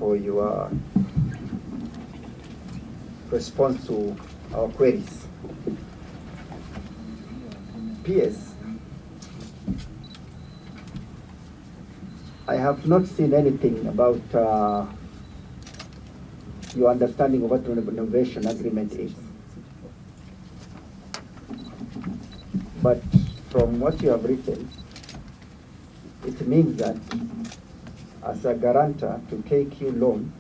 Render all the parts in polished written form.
for your response to our queries. PS, I have not seen anything about your understanding of what an innovation agreement is. But from what you have written, it means that as a guarantor to KQ loan,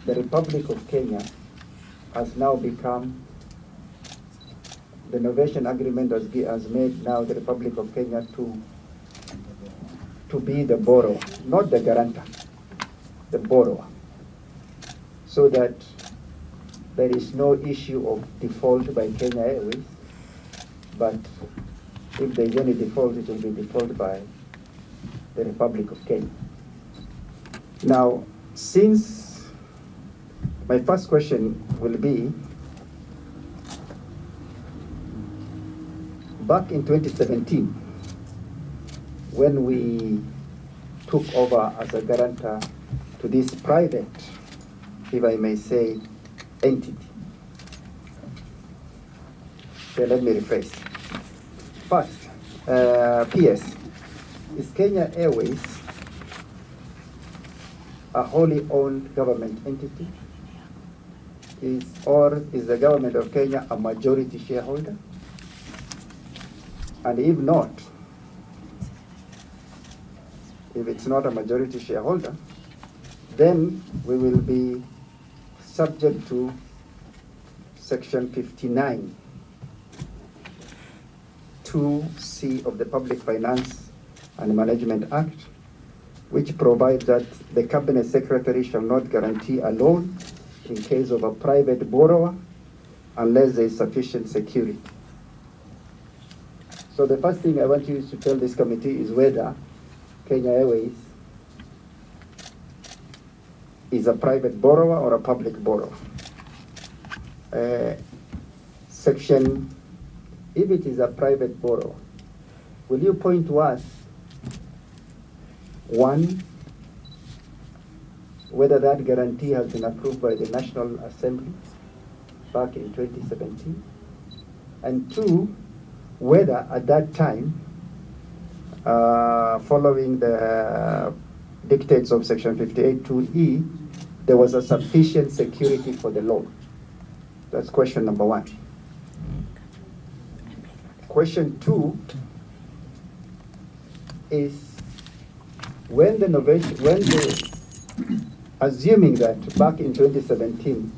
the Republic of Kenya has now become, the innovation agreement has made now the Republic of Kenya to be the borrower, not the guarantor, the borrower, so that there is no issue of default by Kenya Airways, but if there is any default, it will be default by the Republic of Kenya. Now, since my first question will be, back in 2017, when we took over as a guarantor to this private, if I may say, entity. Okay, let me rephrase. First, PS, is Kenya Airways a wholly owned government entity? Or is the government of Kenya a majority shareholder? And if not, if it's not a majority shareholder, then we will be subject to Section 59, 2C of the Public Finance and Management Act, which provides that the Cabinet Secretary shall not guarantee a loan in case of a private borrower unless there is sufficient security. So the first thing I want you to tell this committee is whether Kenya Airways is a private borrower or a public borrower. Section, if it is a private borrower, will you point to us, one, whether that guarantee has been approved by the National Assembly back in 2017, and two, whether at that time, following the dictates of Section 58(2)(e), there was a sufficient security for the loan. That's question number one. Question two is, assuming that back in 2017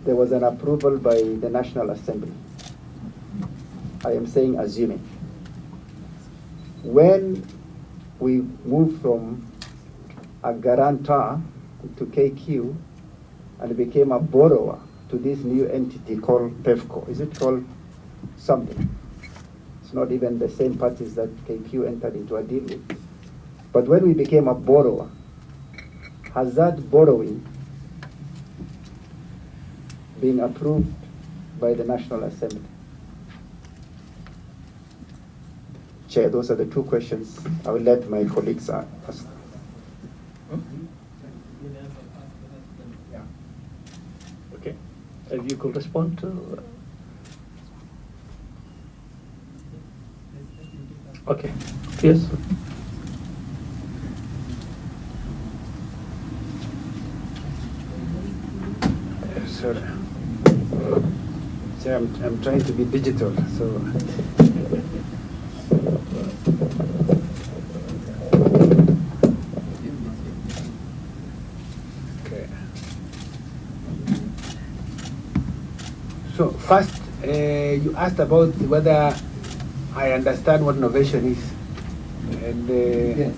there was an approval by the National Assembly, I am saying assuming, when we moved from a guarantor to KQ and became a borrower to this new entity called PEFCO, is it called something? It's not even the same parties that KQ entered into a deal with. But when we became a borrower, has that borrowing been approved by the National Assembly? Chair, those are the two questions. I will let my colleagues ask. Yeah. Okay. If you could respond to. Okay. Yes. Sorry. Chair, I'm trying to be digital, so. So first, you asked about whether I understand what innovation is. And Yes.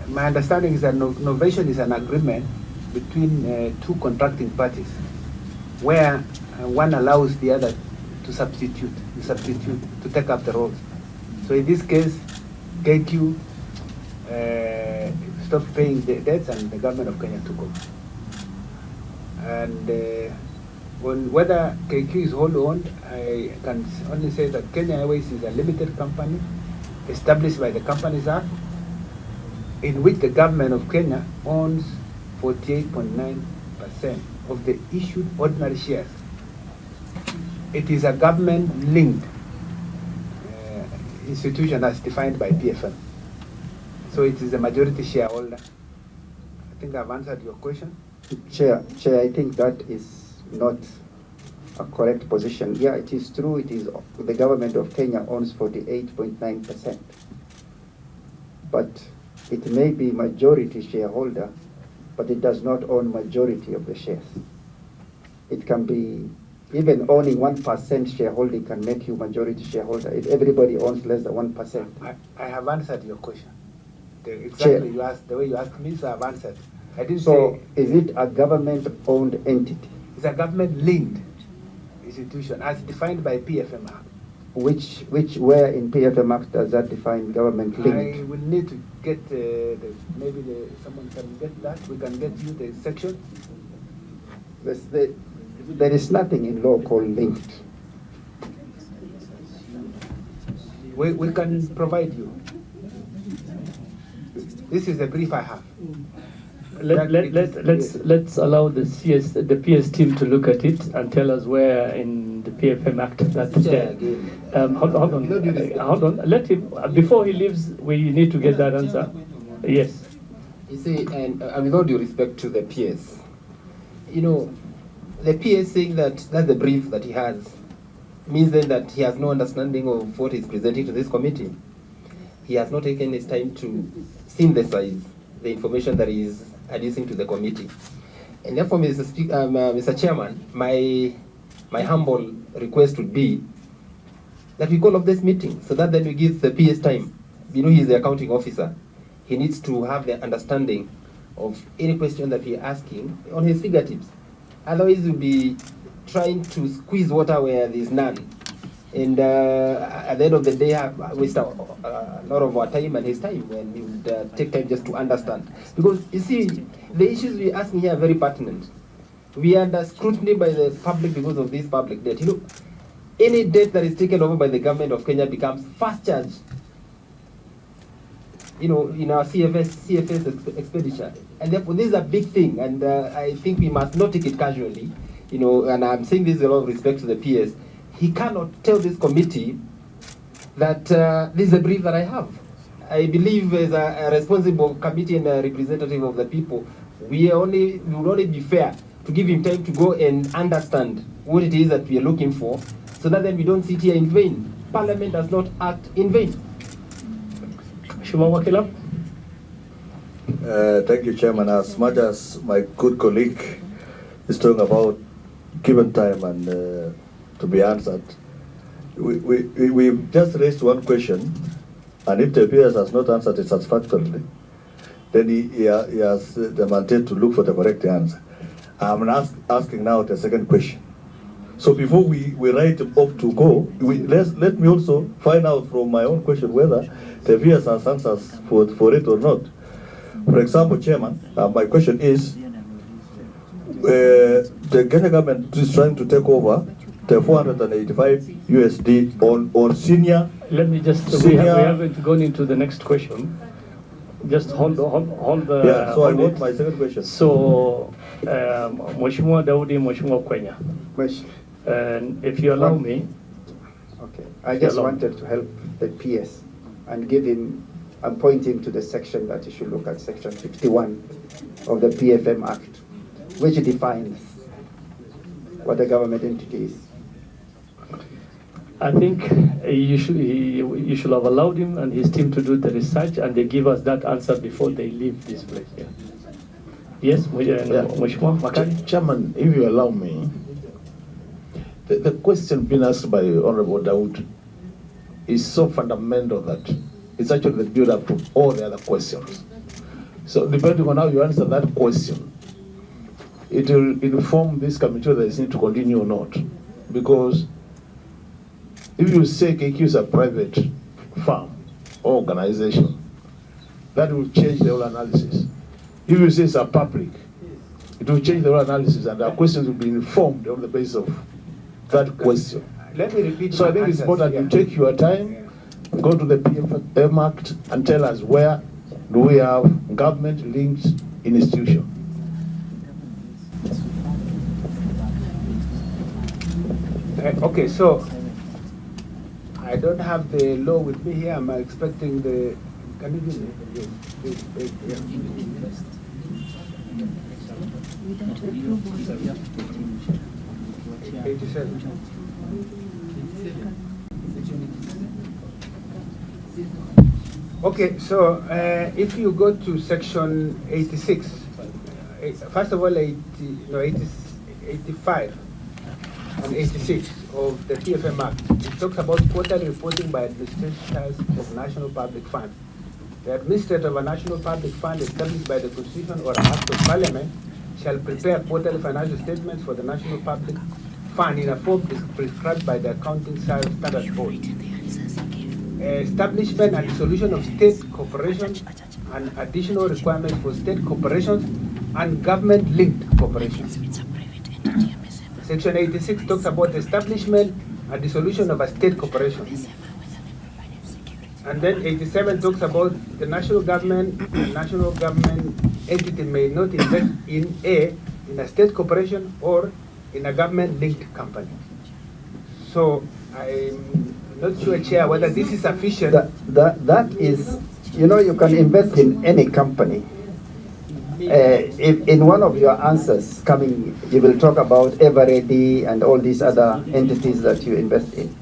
my understanding is that innovation is an agreement between two contracting parties where one allows the other to substitute, to take up the roles. So in this case, KQ stopped paying the debts and the government of Kenya took over. And on whether KQ is wholly owned, I can only say that Kenya Airways is a limited company established by the Companies Act. in which the government of Kenya owns 48.9% of the issued ordinary shares. It is a government-linked institution as defined by PFM. So it is a majority shareholder. I think I've answered your question. Chair, I think that is not a correct position. Yeah, it is true. It is the government of Kenya owns 48.9%, but it may be majority shareholder, but it does not own majority of the shares. It can be, even owning 1% shareholding can make you majority shareholder if everybody owns less than 1%. I have answered your question. Exactly, you asked, the way you asked me, so I've answered. I didn't So say, is it a government-owned entity? it's a government-linked institution as defined by PFM Act. Where in PFM Act does that define government linked? I will need to get someone can get that. We can get you the section. There is nothing in law called linked. We can provide you. This is the brief I have. Let's allow the PS team to look at it and tell us where in the PFM Act that's there. Hold on. Let him, before he leaves, we need to get that answer. Yes. You see, and with all due respect to the PS, you know, the PS saying that that's the brief that he has means then that he has no understanding of what he's presenting to this committee. He has not taken his time to synthesize the information that he is adducing to the committee. And therefore, Mr. Chairman, my humble request would be that we call off this meeting so that then we give the PS time. You know, he's the accounting officer. He needs to have the understanding of any question that we're asking on his fingertips. Otherwise, we'll be trying to squeeze water where there's none. And at the end of the day, waste a lot of our time and his time when we would take time just to understand. Because you see, the issues we're asking here are very pertinent. We are under scrutiny by the public because of this public debt. You know, any debt that is taken over by the government of Kenya becomes fast charge. You know, in our CFS expenditure. And therefore, this is a big thing, and I think we must not take it casually. You know, and I'm saying this with a lot of respect to the PS. He cannot tell this committee that this is a brief that I have. I believe as a responsible committee and a representative of the people, we would only be fair to give him time to go and understand what it is that we are looking for, so that then we don't sit here in vain. Parliament does not act in vain. Thank you, Chairman. As much as my good colleague is talking about given time and to be answered, we just raised one question, and if the PS has not answered it satisfactorily, then he has the mandate to look for the correct answer. I'm asking now the second question. So before we write up to go, let me also find out from my own question whether the PS has answers for it or not. For example, Chairman, my question is, the Kenya government is trying to take over the 485 USD on senior. Let me just, we haven't gone into the next question. Just hold the... Yeah, so I want my second question. So, Mheshimiwa Daudi, Mheshimiwa Kwenya. And if you allow me... Okay, I just wanted to help the PS and give him and point him to the section that he should look at, section 51 of the PFM Act, which defines what a government entity is. I think you should have allowed him and his team to do the research, and they give us that answer before they leave this place. Yeah. Yes, Mheshimiwa Makani? Chairman, if you allow me, the question being asked by Honorable Daud is so fundamental that it's actually the build-up to all the other questions. So depending on how you answer that question, it will inform this committee whether it's need to continue or not. Because if you say KQ is a private firm or organization, that will change the whole analysis. If you say it's a public, it will change the whole analysis, and our questions will be informed on the basis of that question. Let me repeat. So I think it's important you take your time, go to the PFM Act and tell us where do we have government-linked institution? Okay, so I don't have the law with me here. I'm expecting the. Can you give me? Yes, yeah. Without approval. 87. Okay, so if you go to section 86, first of all, 85 and 86 of the PFM Act, it talks about quarterly reporting by administrators of national public fund. The administrator of a national public fund established by the Constitution or an Act of Parliament shall prepare quarterly financial statements for the national public fund in a form prescribed by the Accounting Standards Board. Establishment and dissolution of state corporations and additional requirements for state corporations and government-linked corporations. Section 86 talks about establishment and dissolution of a state corporation. And then 87 talks about the national government entity may not invest in a state corporation or in a government-linked company. So I'm not sure, Chair, whether this is sufficient. That is, you can invest in any company. If in one of your answers coming, you will talk about Everready and all these other entities that you invest in.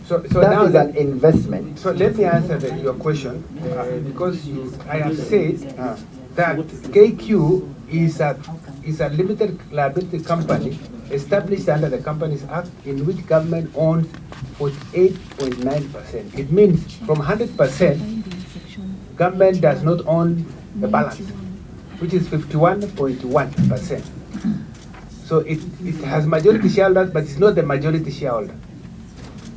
So that now is an investment. So let me answer your question, because I have said that KQ is a limited liability company established under the Companies Act, in which government owns 48.9%. It means from 100%, government does not own the balance, which is 51.1%. So it has majority shareholders, but it's not the majority shareholder.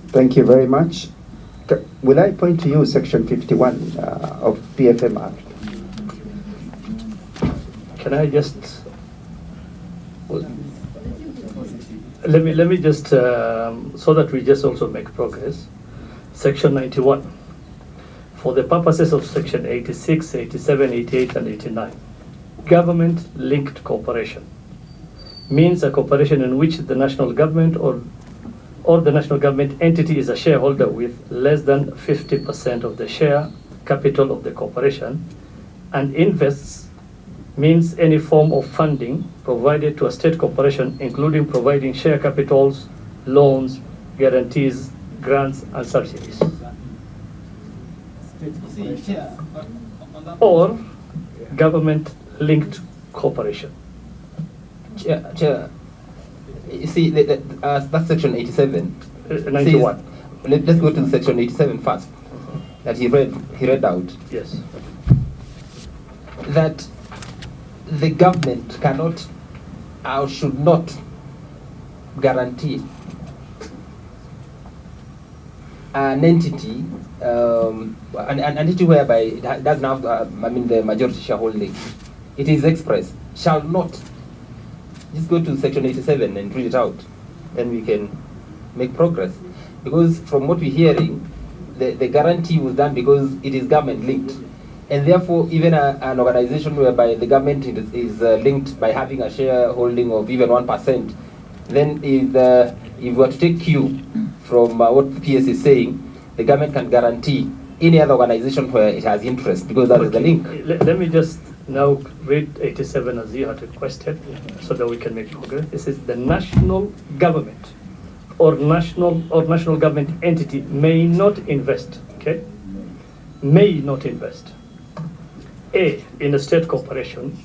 Thank you very much. Will I point to you Section 51 of PFM Act? Can I just let me just so that we just also make progress. Section 91. For the purposes of Section 86, 87, 88, and 89, government-linked corporation means a corporation in which the national government or the national government entity is a shareholder with less than 50% of the share capital of the corporation, and invests means any form of funding provided to a state corporation, including providing share capitals, loans, guarantees, grants, and subsidies. Or government-linked corporation. Chair, you see, that's section 87. 91. Let's go to section 87 first, that he read out. Yes. That the government cannot or should not guarantee an entity, an entity whereby it doesn't have, the majority shareholding. It is expressed, shall not. Just go to section 87 and read it out, then we can make progress. Because from what we're hearing, the guarantee was done because it is government linked. And therefore, even an organization whereby the government is linked by having a shareholding of even 1%, then if we were to take cue from what the PS is saying, the government can guarantee any other organization where it has interest, because that is the link. Let me just now read 87 as you had requested, so that we can make progress. This is the national government or national government entity may not invest, okay? May not invest. A, in a state corporation.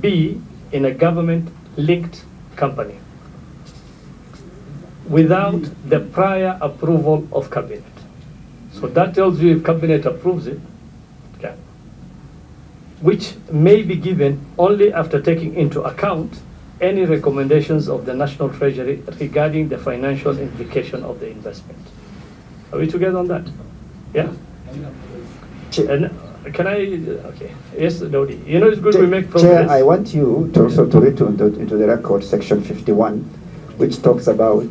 B, in a government-linked company, without the prior approval of cabinet. So that tells you if cabinet approves it, okay, which may be given only after taking into account any recommendations of the National Treasury regarding the financial implication of the investment. Are we together on that? Yeah? And can I, okay, yes, Dodi. It's good we make progress. Chair, I want you to also to read into the record section 51, which talks about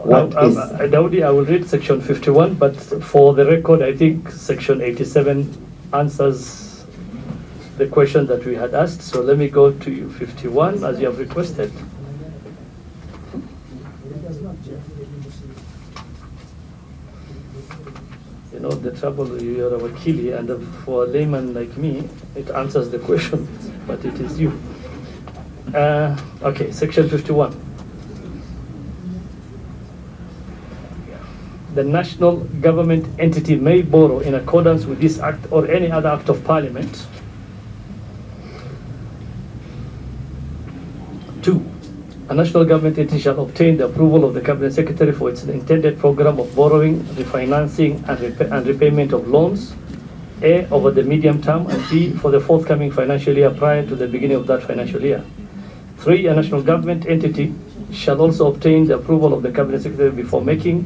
what is... Dodi, I will read section 51, but for the record, I think section 87 answers the question that we had asked. So let me go to 51 as you have requested. You know, the trouble, you're a wakili, and for a layman like me, it answers the question, but it is you. Okay, section 51. The national government entity may borrow in accordance with this act or any other act of parliament. 2. A national government entity shall obtain the approval of the cabinet secretary for its intended program of borrowing, refinancing, and repayment of loans, A, over the medium term, and B, for the forthcoming financial year prior to the beginning of that financial year. 3. A national government entity shall also obtain the approval of the cabinet secretary before making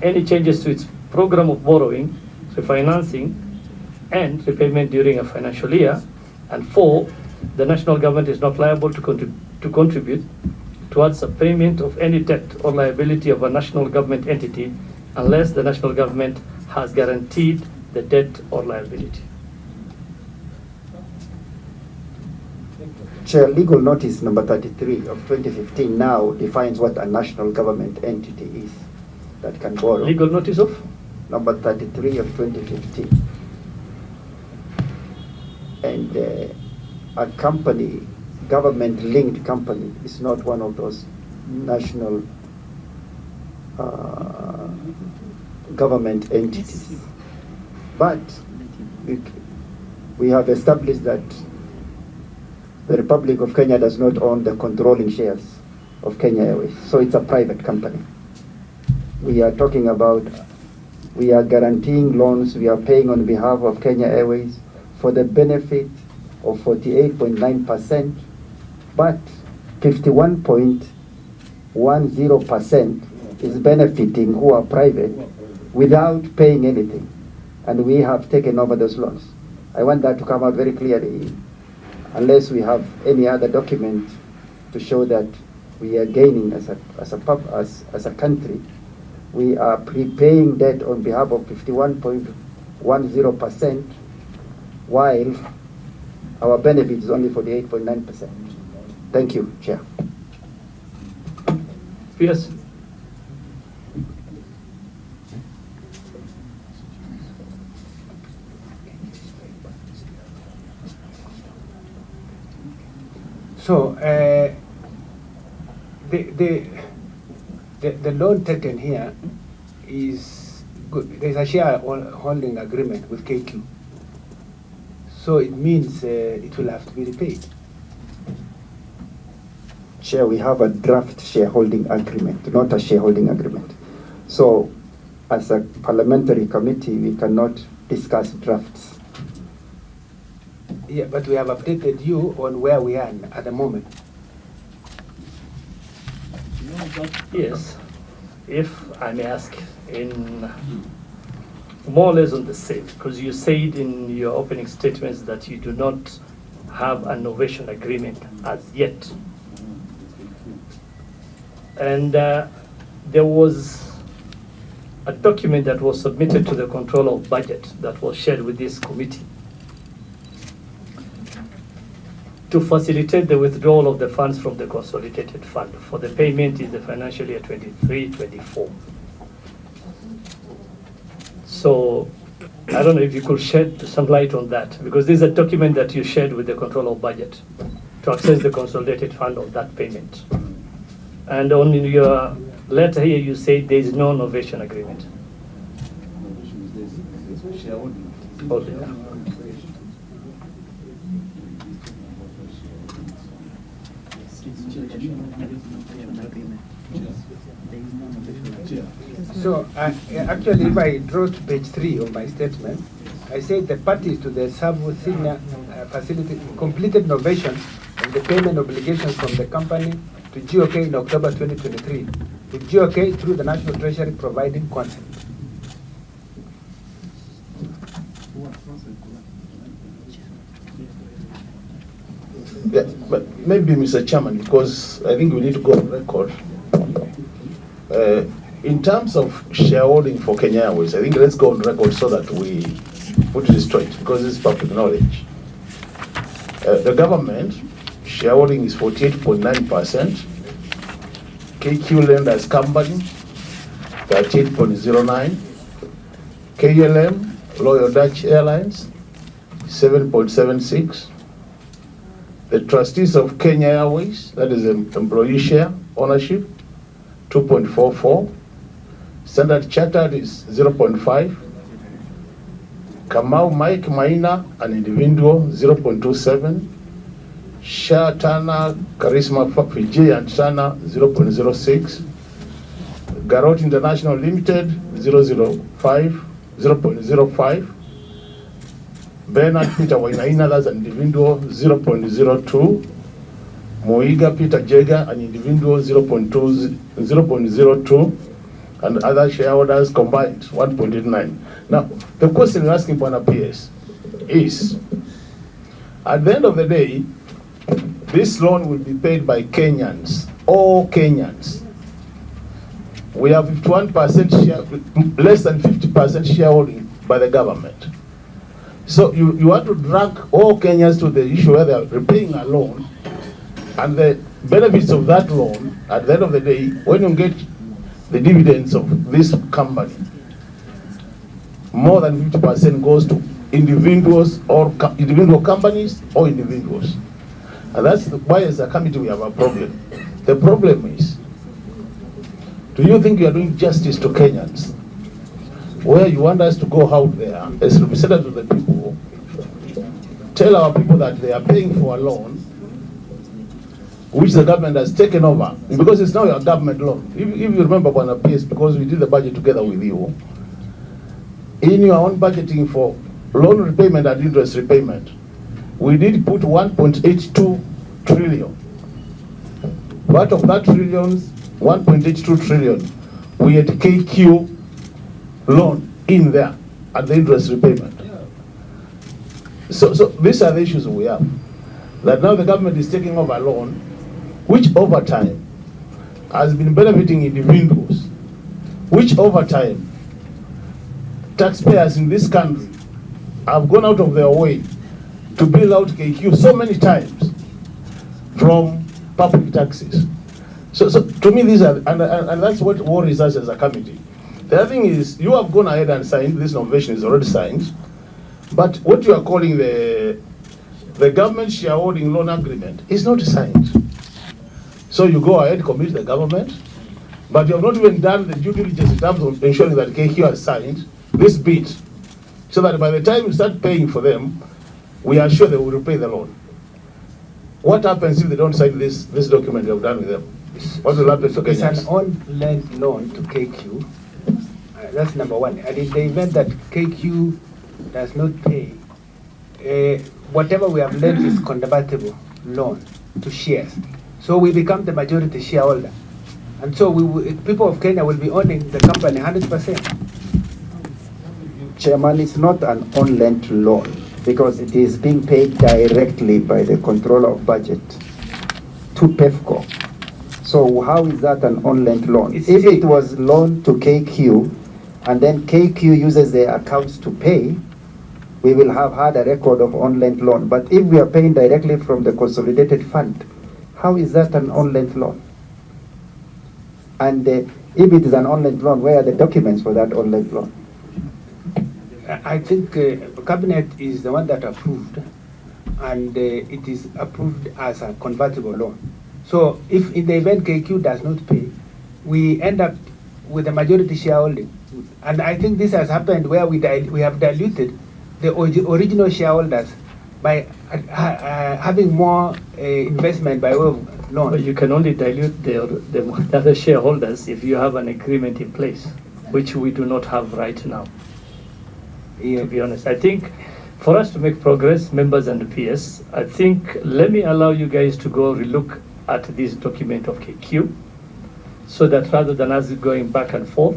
any changes to its program of borrowing, refinancing, and repayment during a financial year. And 4. The national government is not liable to contribute towards the payment of any debt or liability of a national government entity unless the national government has guaranteed the debt or liability. Chair, legal notice number 33 of 2015 now defines what a national government entity is that can borrow. Legal notice of? Number 33 of 2015. And a company, government-linked company, is not one of those national government entities. But we have established that the Republic of Kenya does not own the controlling shares of Kenya Airways, so it's a private company. We are talking about, we are guaranteeing loans, we are paying on behalf of Kenya Airways for the benefit of 48.9%, but 51.10% is benefiting who are private without paying anything. And we have taken over those loans. I want that to come out very clearly, unless we have any other document to show that we are gaining as a country. We are prepaying debt on behalf of 51.10%, while our benefit is only 48.9%. Thank you, Chair. Yes. So the loan taken here is good. There's a shareholding agreement with KQ. So it means it will have to be repaid. Chair, we have a draft shareholding agreement, not a shareholding agreement. So as a parliamentary committee, we cannot discuss drafts. Yeah, but we have updated you on where we are at the moment. Yes, if I may ask, in more or less on the same, because you said in your opening statements that you do not have an innovation agreement as yet. And there was a document that was submitted to the control of budget that was shared with this committee to facilitate the withdrawal of the funds from the consolidated fund for the payment in the financial year 23-24. So I don't know if you could shed some light on that, because this is a document that you shared with the control of budget to access the consolidated fund of that payment. And on your letter here, you say there is no innovation agreement. So actually, if I draw to page 3 of my statement, I said the parties to the sub-senior facility completed innovation of the payment obligations from the company to GOK in October 2023, with GOK through the National Treasury providing consent. Yeah, but maybe, Mr. Chairman, because I think we need to go on record. In terms of shareholding for Kenya Airways, I think let's go on record so that we put it straight because it's public knowledge. The government shareholding is 48.9%. KQ Lenders Company 38.09%. KLM Royal Dutch Airlines 7.76%. The trustees of Kenya Airways, that is an employee share ownership, 2.44%. Standard Chartered is 0.5%. Kamau Mike Maina, an individual, 0.27%. Shah Tana Charisma Fiji and Tana, 0.06%. Garot International Limited, 0.05%. Bernard Peter Wainaina, that's an individual, 0.02%. Moiga Peter Jega, an individual, 0.02%. And other shareholders combined, 1.89%. Now, the question you're asking, Bwana PS, is, at the end of the day, this loan will be paid by Kenyans, all Kenyans. We have 51% share, less than 50% shareholding by the government. So you want to drag all Kenyans to the issue where they are repaying a loan, and the benefits of that loan, at the end of the day, when you get the dividends of this company, more than 50% goes to individuals or individual companies or individuals. And that's why as a committee we have a problem. The problem is, do you think you are doing justice to Kenyans? Where you want us to go out there as representatives of the people, tell our people that they are paying for a loan which the government has taken over, because it's now a government loan. If you remember, Bwana PS, because we did the budget together with you, in your own budgeting for loan repayment and interest repayment, we did put 1.82 trillion. Part of that trillion, 1.82 trillion, we had KQ loan in there at the interest repayment. So these are the issues we have. That now the government is taking over a loan which over time has been benefiting individuals, which over time taxpayers in this country have gone out of their way to bill out KQ so many times from public taxes. So to me, these are, and that's what worries us as a committee. The other thing is, you have gone ahead and signed, this novation is already signed, but what you are calling the government shareholding loan agreement is not signed. So you go ahead, commit the government, but you have not even done the due diligence in terms of ensuring that KQ has signed this bit, so that by the time you start paying for them, we are sure they will repay the loan. What happens if they don't sign this document you have done with them? What will happen to Kenyans? It's an on-lend loan to KQ. That's number one. And in the event that KQ does not pay, whatever we have lent is convertible loan to shares. So we become the majority shareholder. And so people of Kenya will be owning the company 100%. Chairman, it's not an on-lent loan because it is being paid directly by the controller of budget to PEFCO. So how is that an on-lent loan? If it was loaned to KQ and then KQ uses their accounts to pay, we will have had a record of on-lent loan. But if we are paying directly from the consolidated fund, how is that an on-lent loan? And if it is an on-lent loan, where are the documents for that on-lent loan? I think Cabinet is the one that approved, and it is approved as a convertible loan. So if in the event KQ does not pay, we end up with a majority shareholding. And I think this has happened where we have diluted the original shareholders by having more investment by way of loan. But you can only dilute the other shareholders if you have an agreement in place, which we do not have right now. Yeah. To be honest, I think for us to make progress, members and the PS, I think let me allow you guys to go relook at this document of KQ, so that rather than us going back and forth,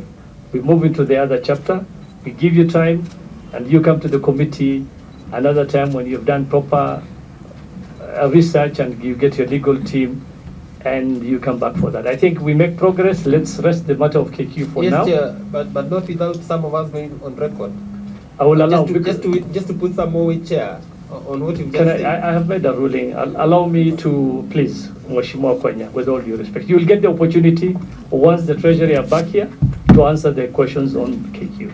we move into the other chapter, we give you time, and you come to the committee another time when you've done proper research and you get your legal team, and you come back for that. I think we make progress. Let's rest the matter of KQ for now. Yes, Chair, but not without some of us going on record. I will allow. Just to put some more weight, Chair, on what you've just Can said. I have made a ruling. Allow me to, please, Mheshimiwa Kwenya, with all due respect. You will get the opportunity, once the Treasury are back here, to answer the questions on KQ.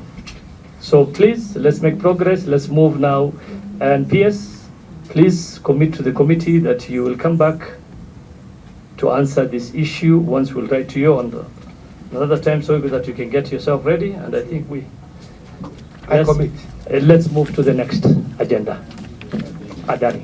So please, let's make progress. Let's move now. And PS, please commit to the committee that you will come back to answer this issue. Once we'll write to you on another time so that you can get yourself ready. And I think I commit. Let's move to the next agenda. Adani.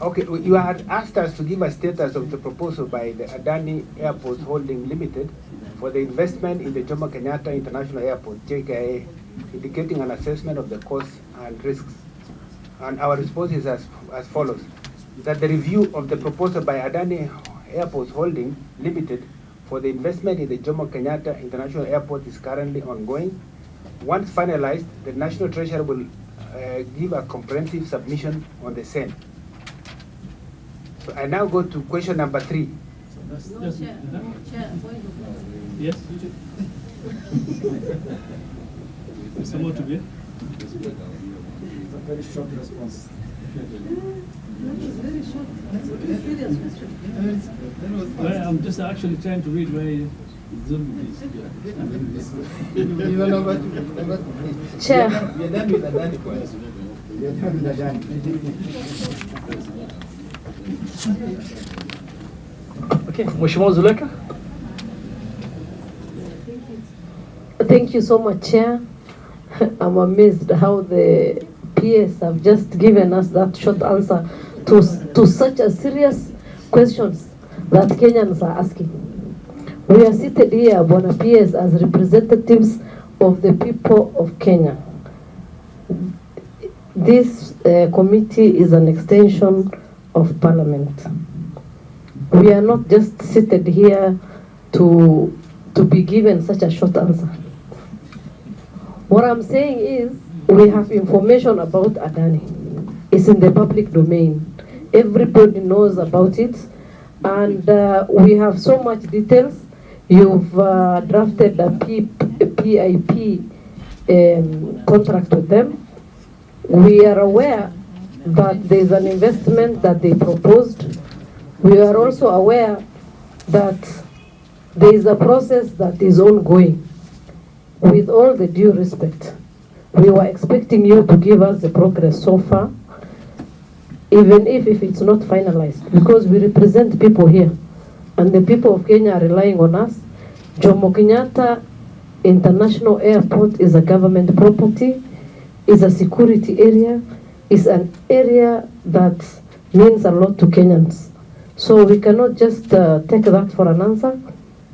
Okay, you had asked us to give a status of the proposal by the Adani Airport Holding Limited for the investment in the Jomo Kenyatta International Airport, JKIA, indicating an assessment of the costs and risks. And our response is as follows: that the review of the proposal by Adani Airport Holding Limited for the investment in the Jomo Kenyatta International Airport is currently ongoing. Once finalized, the National Treasury will give a comprehensive submission on the same. So I now go to question number 3. No, Chair. Yes. Someone to be? Very short response. Very short. That's a very serious question. Well, I'm just actually trying to read where Zoom is. Chair. We are done with Adani question. Okay, Mheshimiwa Zuleka. Thank you so much, Chair. I'm amazed how the PS have just given us that short answer to such a serious questions that Kenyans are asking. We are seated here, Bwana PS, as representatives of the people of Kenya. This committee is an extension of Parliament. We are not just seated here to be given such a short answer. What I'm saying is, we have information about Adani. It's in the public domain. Everybody knows about it, and we have so much details. You've drafted a PIP contract with them. We are aware that there's an investment that they proposed. We are also aware that there is a process that is ongoing. With all the due respect, we were expecting you to give us the progress so far, even if it's not finalized, because we represent people here, and the people of Kenya are relying on us. Jomo Kenyatta International Airport is a government property, is a security area, is an area that means a lot to Kenyans. So we cannot just take that for an answer,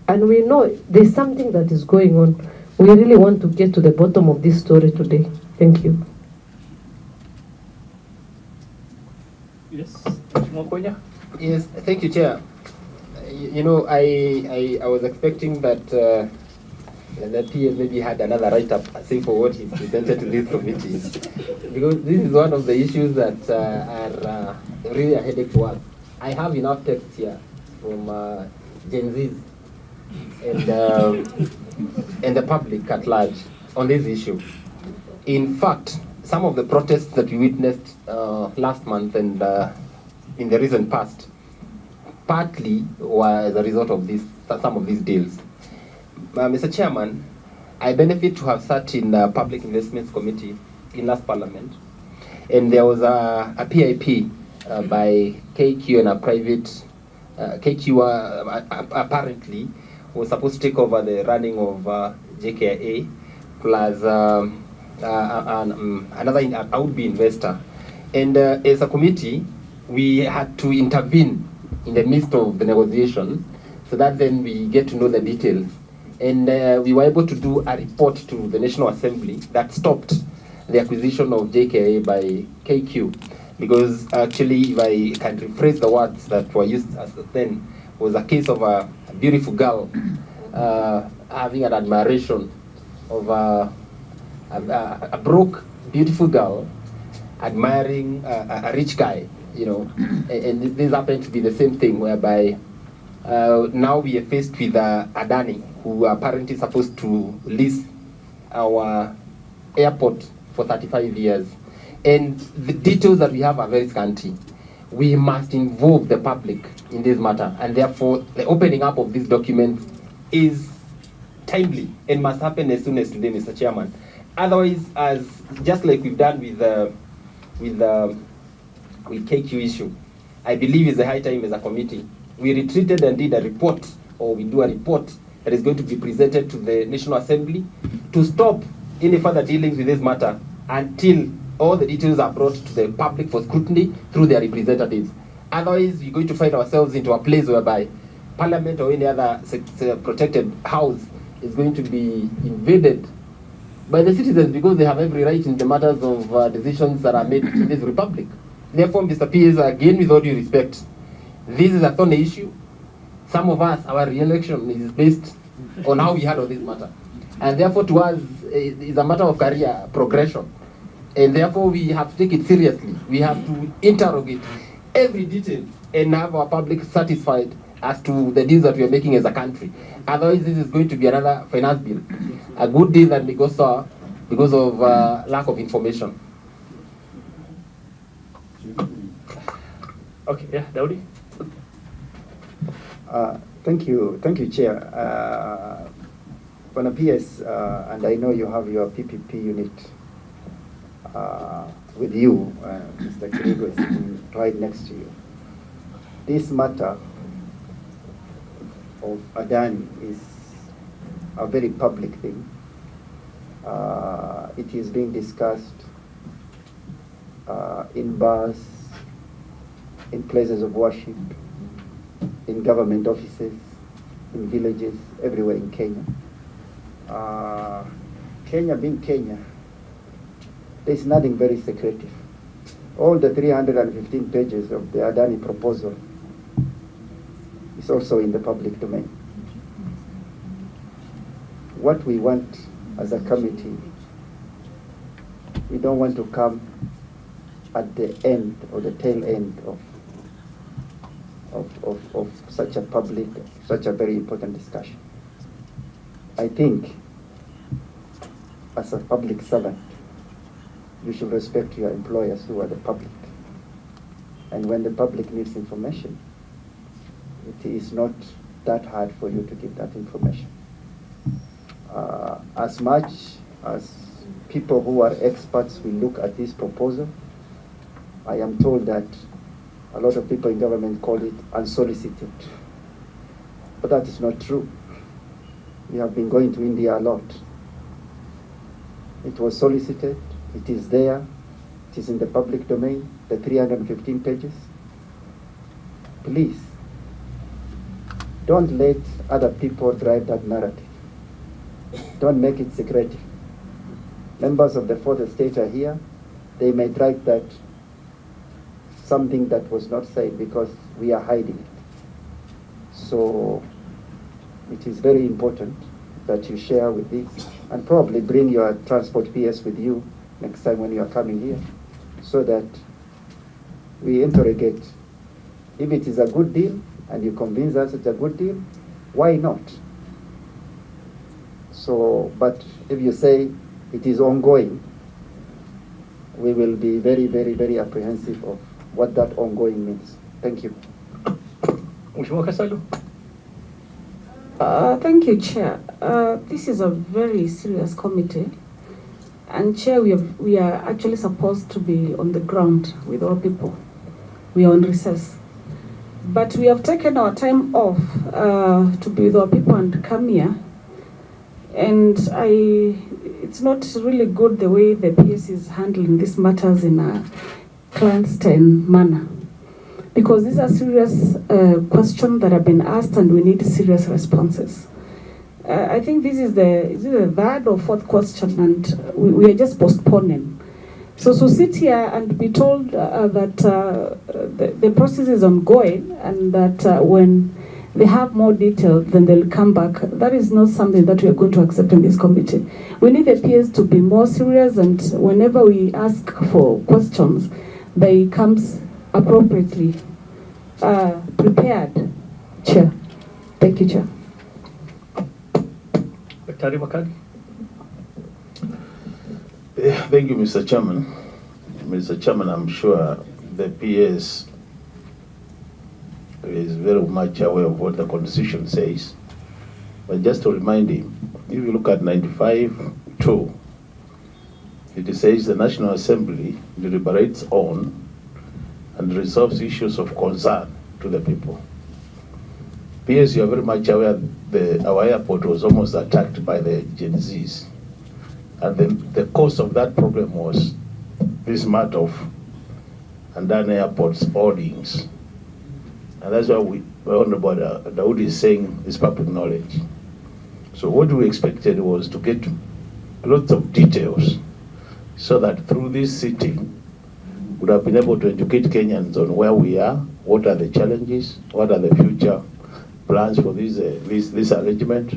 and we know there's something that is going on. We really want to get to the bottom of this story today. Thank you. Yes. Yes, thank you, Chair. You know, I was expecting that the PS maybe had another write-up, say, for what he presented to this committee, because this is one of the issues that are really a headache to us. I have enough text here from Gen Zs and the public at large on this issue. In fact, some of the protests that we witnessed last month and in the recent past partly were as a result of some of these deals. Mr. Chairman, I benefit to have sat in the Public Investments Committee in last Parliament, and there was a PIP by KQ and a private, KQ apparently was supposed to take over the running of JKIA, plus another would-be investor. And as a committee, we had to intervene in the midst of the negotiation, so that then we get to know the details. And we were able to do a report to the National Assembly that stopped the acquisition of JKIA by KQ. Because actually, if I can rephrase the words that were used as then, was a case of a beautiful girl having an admiration of a broke, beautiful girl admiring a rich guy, you know. And this happened to be the same thing, whereby now we are faced with Adani, who are apparently supposed to lease our airport for 35 years. And the details that we have are very scanty. We must involve the public in this matter, and therefore the opening up of these documents is timely and must happen as soon as today, Mr. Chairman. Otherwise, as just like we've done with KQ issue, I believe it's a high time as a committee. We retreated and did a report, or we do a report that is going to be presented to the National Assembly to stop any further dealings with this matter until all the details are brought to the public for scrutiny through their representatives. Otherwise, we're going to find ourselves into a place whereby Parliament or any other protected house is going to be invaded by the citizens because they have every right in the matters of decisions that are made in this republic. Therefore, Mr. PS, again, with all due respect, this is a thorny issue. Some of us, our re-election is based on how we handle this matter. And therefore, to us, it's a matter of career progression. And therefore, we have to take it seriously. We have to interrogate every detail and have our public satisfied as to the deals that we are making as a country. Otherwise, this is going to be another finance bill. A good deal that may go sour because of lack of information. Okay, yeah, Daudi. Thank you, Chair. On a PS, and I know you have your PPP unit with you, Mr. Kirigo is sitting right next to you. This matter of Adani is a very public thing. It is being discussed in bars, in places of worship, in government offices, in villages, everywhere in Kenya. Kenya being Kenya, there's nothing very secretive. All the 315 pages of the Adani proposal is also in the public domain. What we want as a committee, we don't want to come at the end or the tail end of such a public, such a very important discussion. I think as a public servant, you should respect your employers who are the public. And when the public needs information, it is not that hard for you to give that information. As much as people who are experts will look at this proposal, I am told that a lot of people in government call it unsolicited. But that is not true. We have been going to India a lot. It was solicited, it is there, it is in the public domain, the 315 pages. Please, don't let other people drive that narrative. Don't make it secretive. Members of the fourth estate are here. They may drive that something that was not said because we are hiding it. So it is very important that you share with this and probably bring your transport PS with you next time when you are coming here so that we interrogate. If it is a good deal and you convince us it's a good deal, why not? So, but if you say it is ongoing, we will be very, very, very apprehensive of what that ongoing means. Thank you. Thank you, Chair. This is a very serious committee. And Chair, we are actually supposed to be on the ground with our people. We are on recess. But we have taken our time off to be with our people and come here. And it's not really good the way the PS is handling these matters in a clandestine manner. Because these are serious questions that have been asked and we need serious responses. I think this is the third or fourth question and we are just postponing. So to sit here and be told that the process is ongoing and that when they have more detail, then they'll come back. That is not something that we are going to accept in this committee. We need the PS to be more serious, and whenever we ask for questions, they comes appropriately prepared. Chair. Thank you, Chair. Thank you, Mr. Chairman. Mr. Chairman, I'm sure the PS is very much aware of what the Constitution says. But just to remind him, if you look at 95(2), it says the National Assembly deliberates on and resolves issues of concern to the people. PS, you are very much aware our airport was almost attacked by the Gen Zs. And the cause of that problem was this matter of Adani Airport's holdings. And that's why Honorable Dawood is saying is public knowledge. So what we expected was to get lots of details so that through this sitting, we would have been able to educate Kenyans on where we are, what are the challenges, what are the future plans for this arrangement,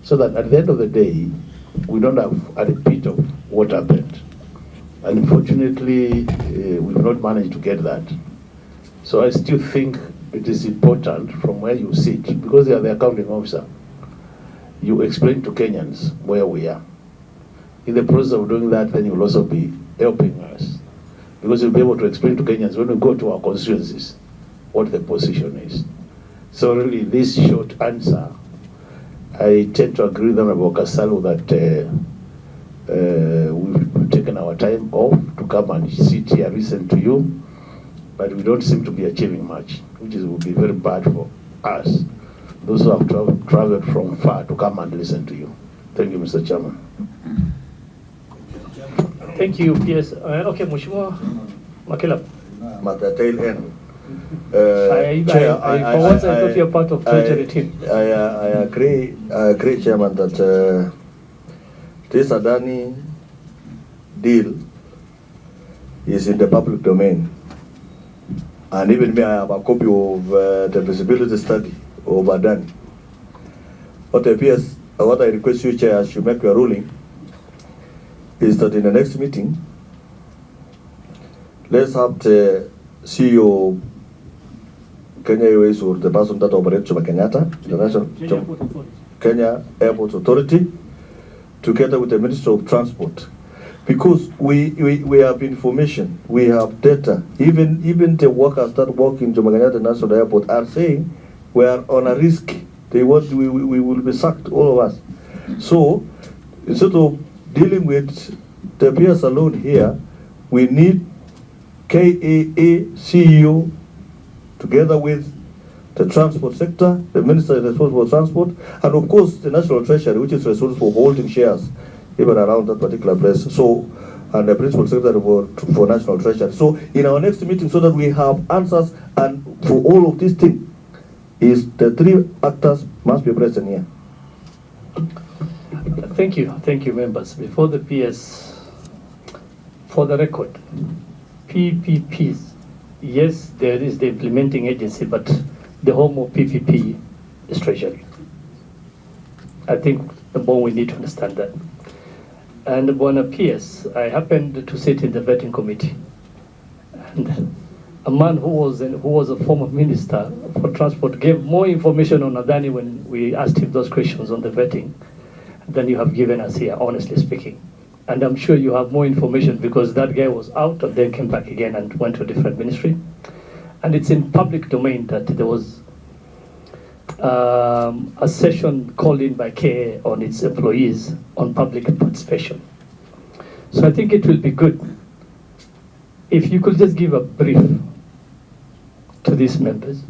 so that at the end of the day, we don't have a repeat of what happened. Unfortunately, we've not managed to get that. So I still think it is important from where you sit, because you are the accounting officer, you explain to Kenyans where we are. In the process of doing that, then you'll also be helping us, because you'll be able to explain to Kenyans when we go to our constituencies what the position is. So really, this short answer, I tend to agree with Honorable Kasalo that we've taken our time off to come and sit here, listen to you, but we don't seem to be achieving much, which would be very bad for us, those who have traveled from far to come and listen to you. Thank you, Mr. Chairman. Thank you, PS. Okay, Mheshimiwa Makela. At the tail end. Chair, for once I thought you're part of Treasury team. I agree, Chairman, that this Adani deal is in the public domain. And even me, I have a copy of the feasibility study of Adani. What appears, what I request you, Chair, as you make your ruling, is that in the next meeting, let's have the CEO Kenya Airways, or the person that operates from Kenyatta, the national Kenya Airport Authority, together with the Minister of Transport, because we have information, we have data. Even the workers that work in Jomo Kenyatta National Airport are saying we are on a risk. We will be sacked, all of us. So instead of dealing with the peers alone here, we need KAA CEO together with the transport sector, the minister is responsible for transport, and of course the National Treasury, which is responsible for holding shares even around that particular place. So, and the principal secretary for National Treasury. So in our next meeting, so that we have answers, and for all of these things, is the three actors must be present here. Thank you, members. Before the PS, for the record, PPPs, yes, there is the implementing agency, but the home of PPP is Treasury. I think the more we need to understand that. And on a PS, I happened to sit in the vetting committee, and a man who was a former minister for transport gave more information on Adani when we asked him those questions on the vetting than you have given us here, honestly speaking. And I'm sure you have more information, because that guy was out and then came back again and went to a different ministry. And it's in public domain that there was a session called in by KA on its employees on public participation. So I think it will be good if you could just give a brief to these members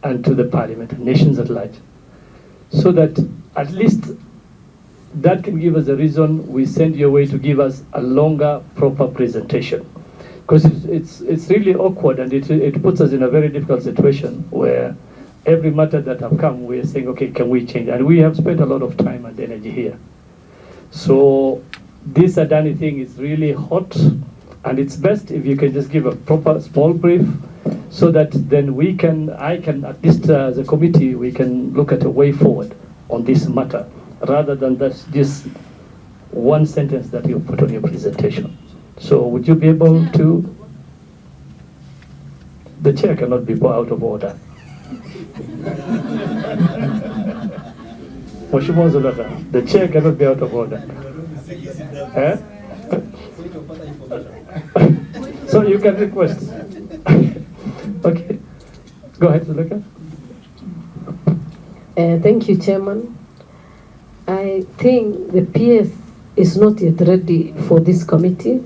and to the parliament and nations at large, so that at least that can give us a reason we send you away to give us a longer, proper presentation. Because it's really awkward, and it puts us in a very difficult situation where every matter that have come, we're saying, okay, can we change? And we have spent a lot of time and energy here. So this Adani thing is really hot, and it's best if you can just give a proper small brief, so that then I can, at least as a committee, we can look at a way forward on this matter, rather than this one sentence that you put on your presentation. So would you be able to? The chair cannot be put out of order. Mheshimiwa Zulata, the chair cannot be out of order. Eh? So you can request. Okay. Go ahead, Zuleka. Thank you, Chairman. I think the PS is not yet ready for this committee,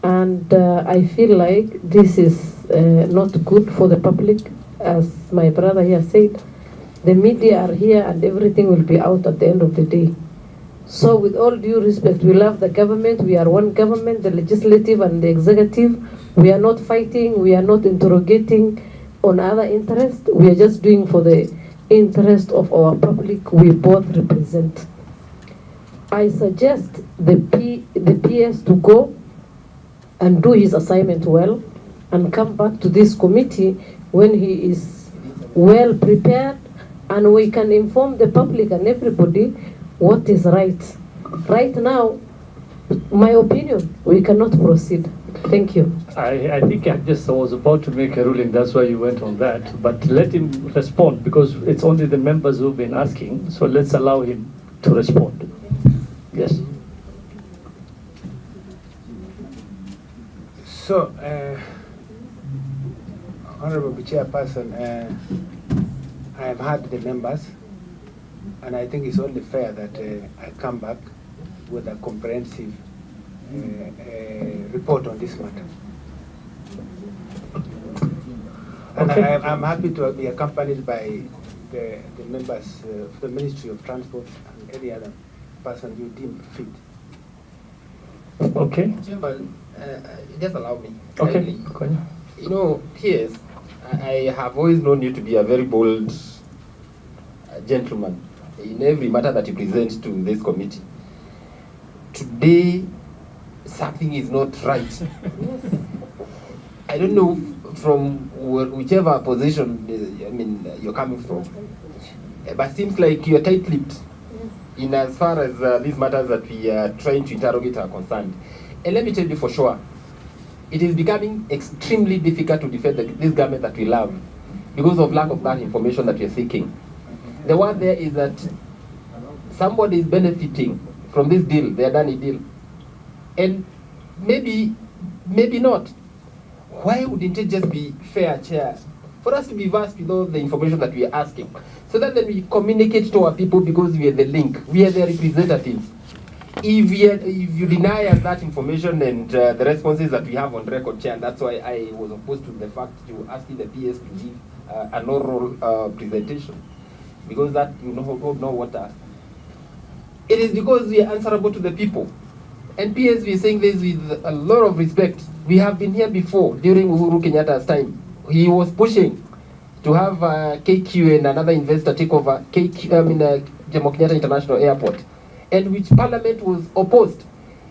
and I feel like this is not good for the public. As my brother here said, the media are here and everything will be out at the end of the day. So with all due respect, we love the government, we are one government, the legislative and the executive. We are not fighting, we are not interrogating on other interests, we are just doing for the interest of our public we both represent. I suggest the PS to go and do his assignment well and come back to this committee when he is well prepared, and we can inform the public and everybody what is right. Right now, my opinion, we cannot proceed. Thank you. I think I just was about to make a ruling, that's why you went on that. But let him respond, because it's only the members who've been asking, so let's allow him to respond. Yes. So, Honorable Chairperson, I have heard the members, and I think it's only fair that I come back with a comprehensive report on this matter. And Okay. I'm happy to be accompanied by the members of the Ministry of Transport and any other person you deem fit. Okay. Chairman, just allow me. Okay. kindly. You know, PS, I have always known you to be a very bold gentleman in every matter that you present to this committee. Today, something is not right. I don't know from whichever position you're coming from, but seems like you're tight-lipped in as far as these matters that we are trying to interrogate are concerned. And let me tell you for sure, it is becoming extremely difficult to defend this government that we love because of lack of that information that we are seeking. The word there is that somebody is benefiting from this deal, the Adani deal. And maybe not. Why wouldn't it just be fair, Chair, for us to be versed with all the information that we are asking, so that then we communicate to our people, because we are the link, we are the representatives. If you deny us that information and the responses that we have on record, Chair, and that's why I was opposed to the fact you asking the PS to give an oral presentation, because that you know what it is, because we are answerable to the people. And PS, we are saying this with a lot of respect. We have been here before during Uhuru Kenyatta's time. He was pushing to have KQ and another investor take over Jomo Kenyatta International Airport, and which Parliament was opposed.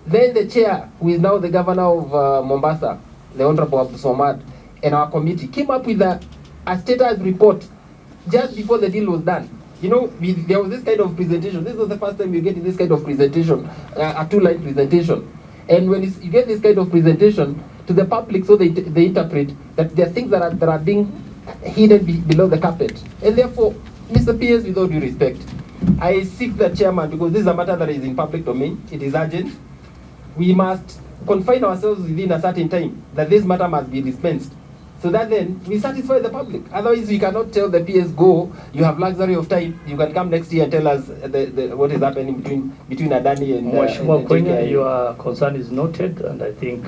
Then the chair, who is now the governor of Mombasa, the Honorable Abdul Somad, and our committee came up with a status report just before the deal was done. You know, there was this kind of presentation. This was the first time you get this kind of presentation, a two-line presentation. And when you get this kind of presentation to the public, so they interpret that there are things that are being hidden below the carpet. And therefore, Mr. PS, with all due respect, I seek the chairman, because this is a matter that is in public domain, it is urgent. We must confine ourselves within a certain time that this matter must be dispensed, so that then we satisfy the public. Otherwise, we cannot tell the PS, go, you have luxury of time, you can come next year and tell us what is happening between Adani and JKIA. Your concern is noted, and I think,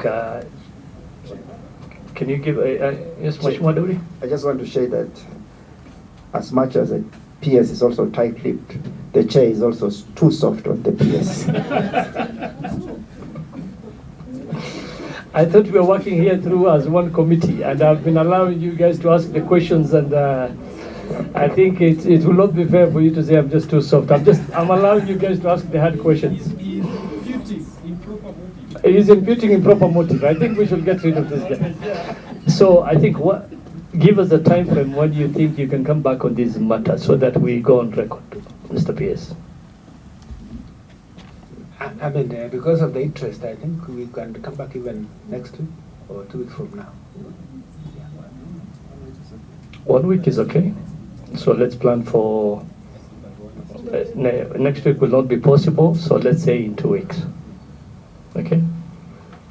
can you give yes, Mheshimiwa Daudi? I just want to say that as much as the PS is also tight-lipped, the chair is also too soft on the PS. I thought we were working here through as one committee, and I've been allowing you guys to ask the questions, and I think it will not be fair for you to say I'm just too soft. I'm allowing you guys to ask the hard questions. He's imputing improper motive. I think we should get rid of this guy. So I think give us a time frame when you think you can come back on this matter, so that we go on record, Mr. PS. I mean, because of the interest, I think we can come back even next week or 2 weeks from now. 1 week is okay. So let's plan for next week will not be possible. So let's say in 2 weeks. Okay,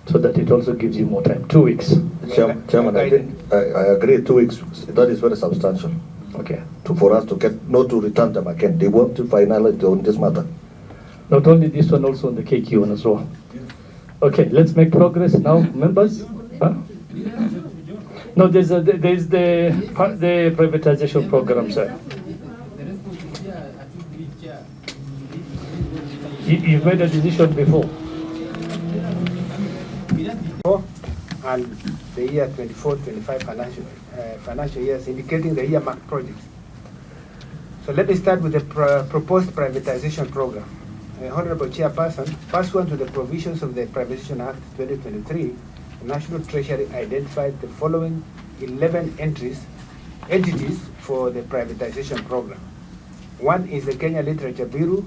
so that it it also gives you more time, 2 weeks. Chairman, I agree, 2 weeks, that is very substantial. Okay. For us to get, not to return them again. They want to finalize on this matter. Not only this one, also on the KQ one as well. Okay, let's make progress now, members. Huh? No, there's the privatization program, sir. You've made a decision before. And the year 24-25 financial years, indicating the earmarked projects. So let me start with the proposed privatization program. Honorable Chairperson, pursuant to the provisions of the Privatization Act 2023, the National Treasury identified the following 11 entities for the privatization program. One is the Kenya Literature Bureau,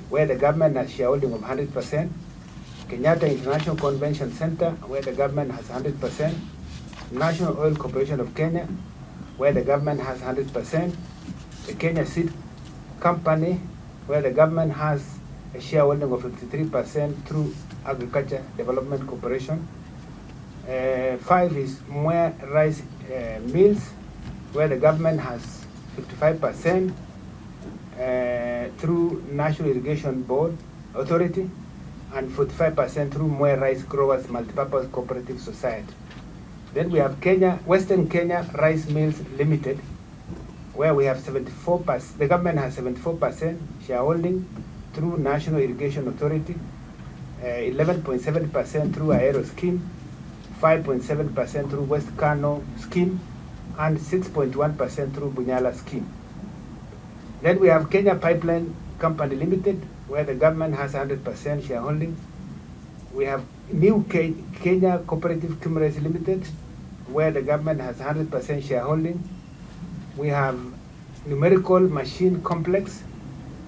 where the government has shareholding of 100%. Kenyatta International Convention Center, where the government has 100%. National Oil Corporation of Kenya, where the government has 100%. The Kenya Seed Company, where the government has a shareholding of 53% through Agriculture Development Corporation. 5 is Mwe Rice Mills, where the government has 55% through National Irrigation Board Authority, and 45% through Mwe Rice Growers Multipurpose Cooperative Society. Then we have Western Kenya Rice Mills Limited, where we have 74%, the government has 74% shareholding through National Irrigation Authority, 11.7% through Aero Scheme, 5.7% through West Kano Scheme, and 6.1% through Bunyala Scheme. Then we have Kenya Pipeline Company Limited, where the government has 100% shareholding. We have New Kenya Cooperative Creameries Limited, where the government has 100% shareholding. We have Numerical Machine Complex,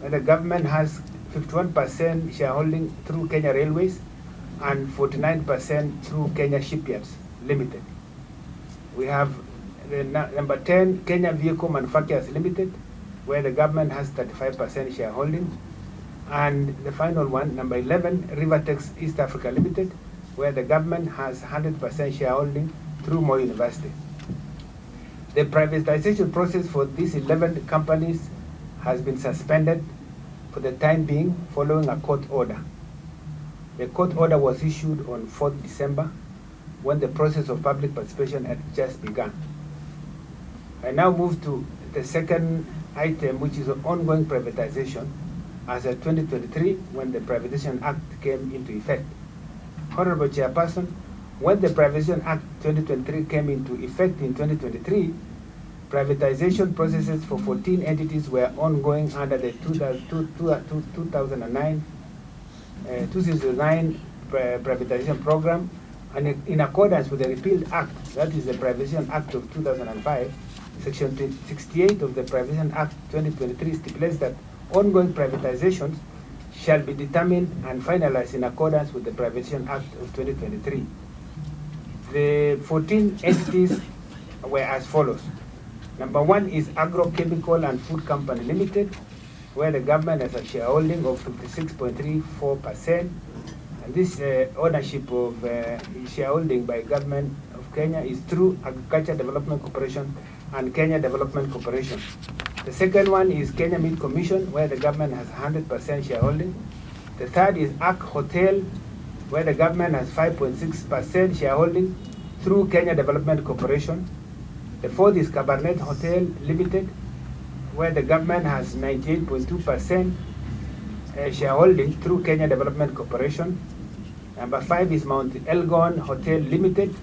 where the government has 51% shareholding through Kenya Railways and 49% through Kenya Shipyards Limited. We have the number 10, Kenya Vehicle Manufacturers Limited, where the government has 35% shareholding. And the final one, number 11, Rivertex East Africa Limited, where the government has 100% shareholding through Moi University. The privatization process for these 11 companies has been suspended for the time being following a court order. The court order was issued on 4th December when the process of public participation had just begun. I now move to the second item, which is ongoing privatization as of 2023 when the Privatization Act came into effect. Honorable Chairperson, when the Privatization Act 2023 came into effect in 2023, privatization processes for 14 entities were ongoing under the 2009 privatization program, and in accordance with the repealed act, that is the Privatization Act of 2005, Section 68 of the Privatization Act 2023 stipulates that ongoing privatizations shall be determined and finalized in accordance with the Privatization Act of 2023. The 14 entities were as follows. Number 1 is Agrochemical and Food Company Limited, where the government has a shareholding of 56.34%. And this ownership of shareholding by government of Kenya is through Agriculture Development Corporation and Kenya Development Corporation. The second one is Kenya Meat Commission, where the government has 100% shareholding. The third is Ark Hotel, where the government has 5.6% shareholding through Kenya Development Corporation. The fourth is Cabernet Hotel Limited, where the government has 98.2% shareholding through Kenya Development Corporation. Number 5 is Mount Elgon Hotel Limited,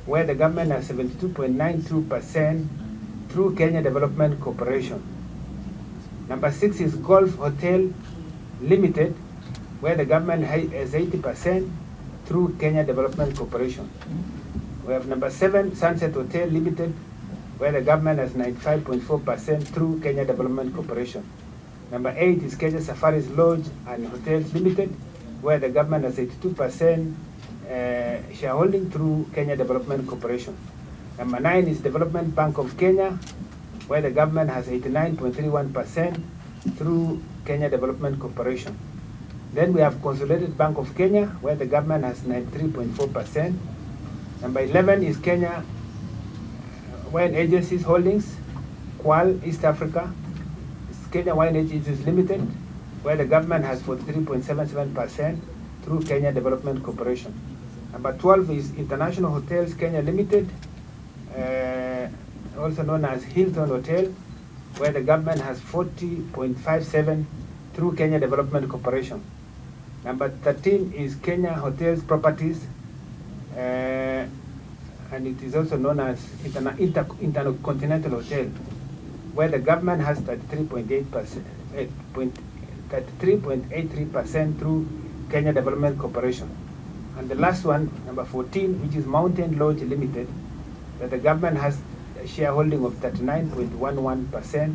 where the government has 72.92% through Kenya Development Corporation. Number 6 is Golf Hotel Limited, where the government has 80% through Kenya Development Corporation. We have number 7, Sunset Hotel Limited, where the government has 95.4% through Kenya Development Corporation. Number 8 is Kenya Safaris Lodge and Hotels Limited, where the government has 82% shareholding through Kenya Development Corporation. Number 9 is Development Bank of Kenya, where the government has 89.31% through Kenya Development Corporation. Then we have Consolidated Bank of Kenya, where the government has 93.4%. Number 11 is Kenya Wine Agencies Holdings, Kwal, East Africa. It's Kenya Wine Agencies Limited, where the government has 43.77% through Kenya Development Corporation. Number 12 is International Hotels Kenya Limited, also known as Hilton Hotel, where the government has 40.57% through Kenya Development Corporation. Number 13 is Kenya Hotels Properties, and it is also known as Intercontinental Hotel, where the government has 33.83% through Kenya Development Corporation. And the last one, number 14, which is Mountain Lodge Limited, that the government has a shareholding of 39.11%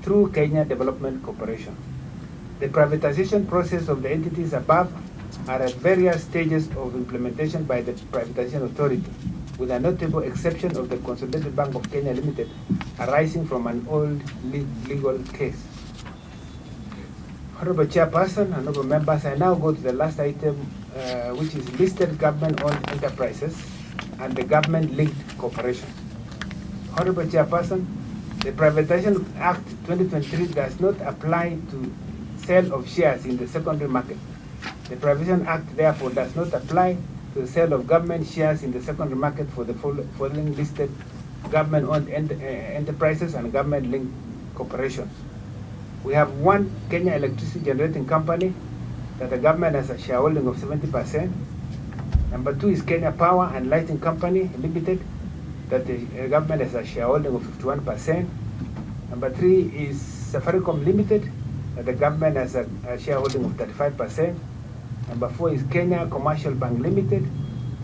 through Kenya Development Corporation. The privatization process of the entities above are at various stages of implementation by the privatization authority, with a notable exception of the Consolidated Bank of Kenya Limited arising from an old legal case. Honorable Chairperson, honorable members, I now go to the last item, which is listed government-owned enterprises and the government-linked corporation. Honorable Chairperson, the Privatization Act 2023 does not apply to sale of shares in the secondary market. The Privatization Act therefore does not apply to the sale of government shares in the secondary market for the following listed government-owned enterprises and government-linked corporations. We have one Kenya Electricity Generating Company that the government has a shareholding of 70%. Number 2 is Kenya Power and Lighting Company Limited, that the government has a shareholding of 51%. Number 3 is Safaricom Limited, that the government has a shareholding of 35%. Number 4 is Kenya Commercial Bank Limited,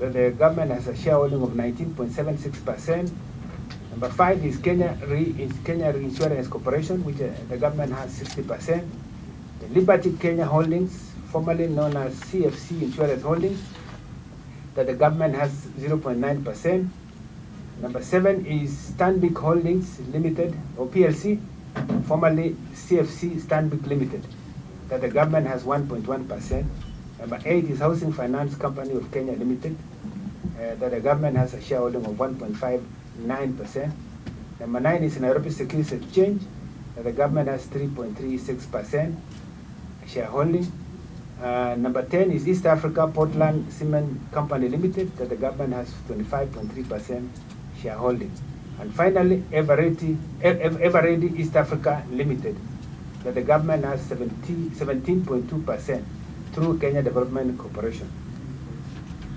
that the government has a shareholding of 19.76%. Number 5 is Kenya Reinsurance Corporation, which the government has 60%. The Liberty Kenya Holdings, formerly known as CFC Insurance Holdings, that the government has 0.9%. Number 7 is Stanbic Holdings Limited, or PLC, formerly CFC Stanbic Limited, that the government has 1.1%. Number 8 is Housing Finance Company of Kenya Limited, that the government has a shareholding of 1.59%. Number 9 is Nairobi Securities Exchange, that the government has 3.36% shareholding. Number 10 is East Africa Portland Cement Company Limited, that the government has 25.3% shareholding. And finally, Everready East Africa Limited, that the government has 17.2% through Kenya Development Corporation.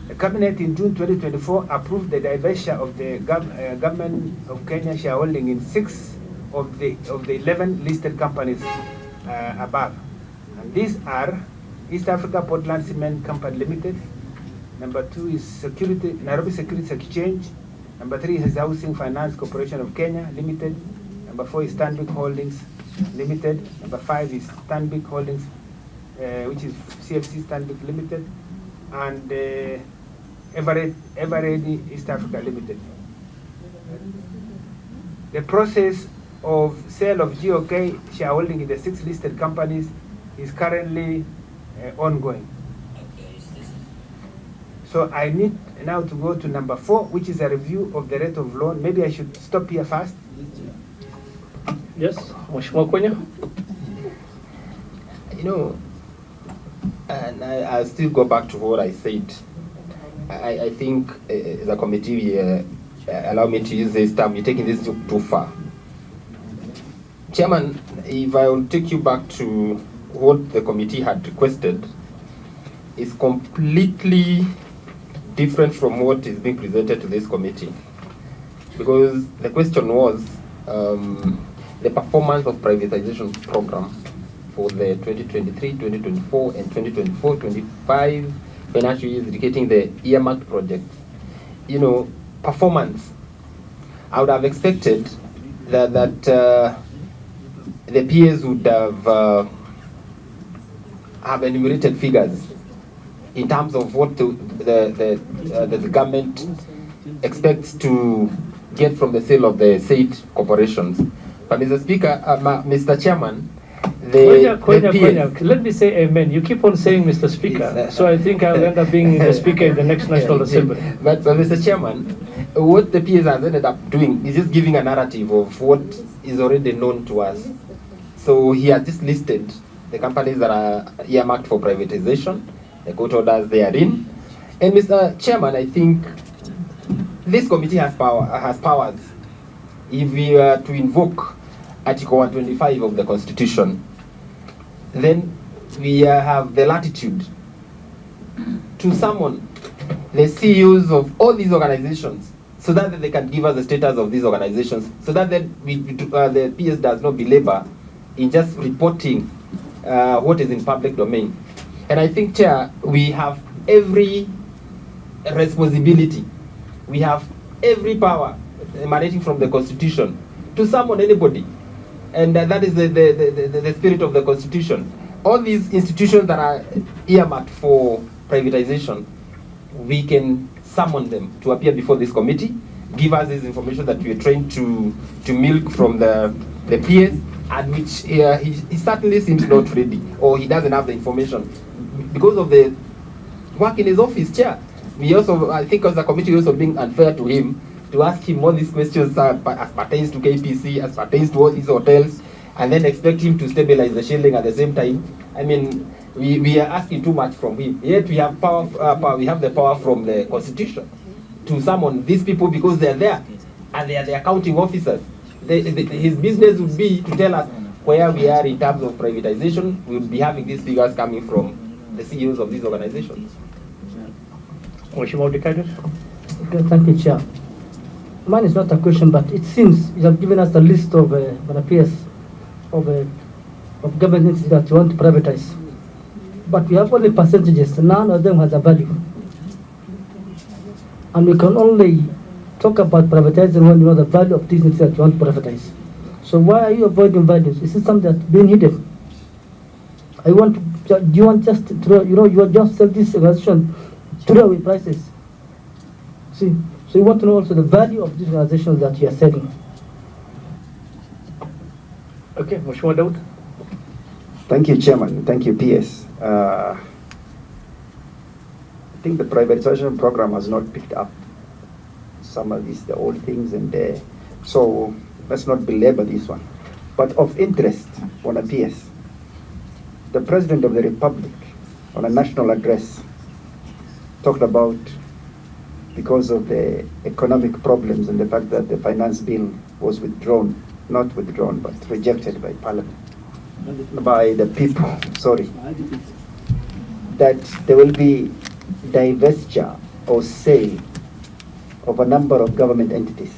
The Cabinet in June 2024 approved the divestiture of the government of Kenya shareholding in 6 of the 11 listed companies above. And these are East Africa Portland Cement Company Limited. Number 2 is Nairobi Securities Exchange. Number 3 is Housing Finance Corporation of Kenya Limited. Number 4 is Stanbic Holdings Limited. Number 5 is Stanbic Holdings, which is CFC Stanbic Limited, and Everready East Africa Limited. The process of sale of GOK shareholding in the 6 listed companies is currently ongoing. So I need now to go to number 4, which is a review of the rate of loan. Maybe I should stop here first. Yes, Mheshimiwa Kwenya. You know, and I'll still go back to what I said. I think the committee, allow me to use this term, you're taking this too far. Chairman, if I will take you back to what the committee had requested, is completely different from what is being presented to this committee. Because the question was the performance of privatization program for the 2023, 2024, and 2024-25 financial years, indicating the earmarked projects. You know, performance. I would have expected that the peers would have enumerated figures in terms of what the government expects to get from the sale of the said corporations. But Mr. Speaker, Mr. Chairman, Konya. Let me say amen. You keep on saying Mr. Speaker, so I think I'll end up being the Speaker in the next National Assembly. But Mr. Chairman, what the PS has ended up doing is just giving a narrative of what is already known to us. So he has just listed the companies that are earmarked for privatization, the court orders therein. And Mr. Chairman, I think this committee has powers. If we were to invoke Article 125 of the Constitution, then we have the latitude to summon the CEOs of all these organizations so that they can give us the status of these organizations, so that then the PS does not belabor in just reporting what is in public domain. And I think, Chair, we have every responsibility, we have every power emanating from the Constitution to summon anybody. And that is the spirit of the Constitution. All these institutions that are earmarked for privatization, we can summon them to appear before this committee, give us this information that we are trained to milk from the PS, and which he certainly seems not ready, or he doesn't have the information because of the work in his office, Chair. We also, I think as a committee, also being unfair to him to ask him all these questions as pertains to KPC, as pertains to all these hotels, and then expect him to stabilize the shilling at the same time. I mean, we are asking too much from him. Yet we have we have the power from the Constitution to summon these people because they are there, and they are the accounting officers. His business would be to tell us where we are in terms of privatization. We will be having these figures coming from the CEOs of these organizations. Okay, thank you, Chair. Mine is not a question, but it seems you have given us a list of PS of government entities that you want to privatize. But we have only percentages. None of them has a value. And we can only talk about privatizing when you know the value of these entities that you want to privatize. So why are you avoiding values? Is it something that's being hidden? Do you want just to, you just sell this organization throw away prices? See, so you want to know also the value of these organizations that you are selling. Okay, Mheshimiwa Daud. Thank you, Chairman. Thank you, PS. I think the privatization program has not picked up some of these, the old things, and so let's not belabor this one. But of interest on a PS, the President of the Republic on a national address talked about, because of the economic problems and the fact that the finance bill was not withdrawn, but rejected by Parliament, by the people, sorry, that there will be divestiture or sale of a number of government entities.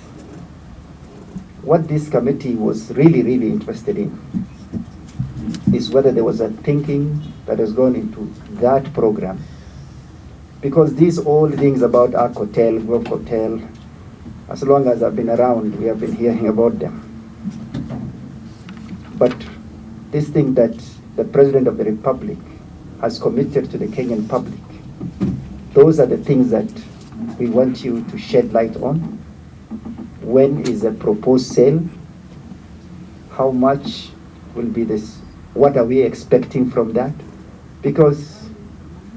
What this committee was really interested in is whether there was a thinking that has gone into that program. Because these old things about Ark Hotel, Grove Hotel, as long as I've been around, we have been hearing about them. But this thing that the President of the Republic has committed to the Kenyan public, those are the things that we want you to shed light on. When is a proposed sale? How much will be this? What are we expecting from that? Because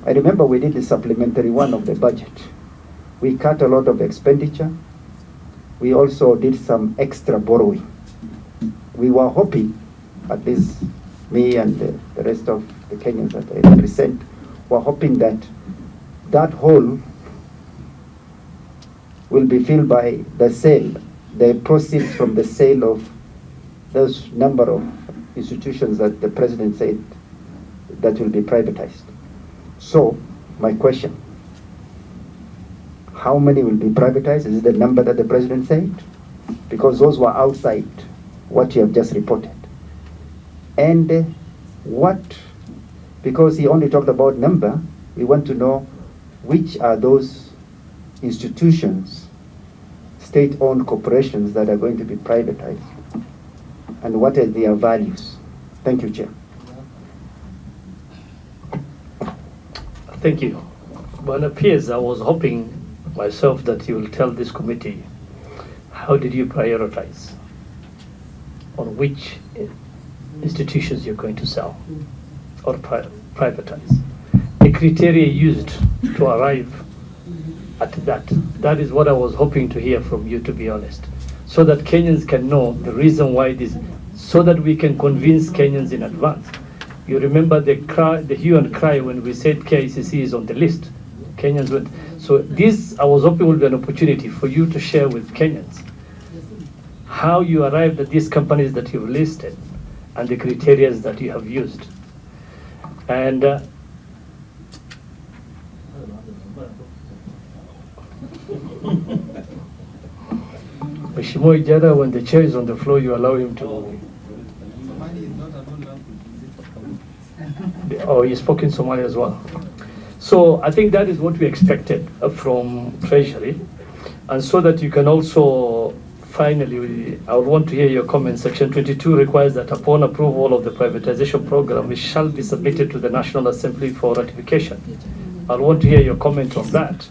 I remember we did the supplementary one of the budget. We cut a lot of expenditure. We also did some extra borrowing. We were hoping, at least me and the rest of the Kenyans that I represent, were hoping that that hole will be filled by the sale, the proceeds from the sale of those number of institutions that the President said that will be privatized. So, my question, how many will be privatized? Is it the number that the President said? Because those were outside what you have just reported. And what, because he only talked about number, we want to know which are those institutions, state-owned corporations that are going to be privatized, and what are their values. Thank you, Chair. Thank you. Well, it appears I was hoping myself that you will tell this committee, how did you prioritize? On which institutions you're going to sell or privatize. The criteria used to arrive at that is what I was hoping to hear from you, to be honest, so that Kenyans can know the reason why this, so that we can convince Kenyans in advance. You remember the hue and cry when we said KICC is on the list. Kenyans went. So this, I was hoping, would be an opportunity for you to share with Kenyans how you arrived at these companies that you've listed and the criteria that you have used. And Mheshimiwa Ijara, when the chair is on the floor, you allow him to. Oh, he spoke in Somali as well. So I think that is what we expected from Treasury. And so that you can also, finally, I would want to hear your comments. Section 22 requires that upon approval of the privatization program, it shall be submitted to the National Assembly for ratification. I want to hear your comment on that.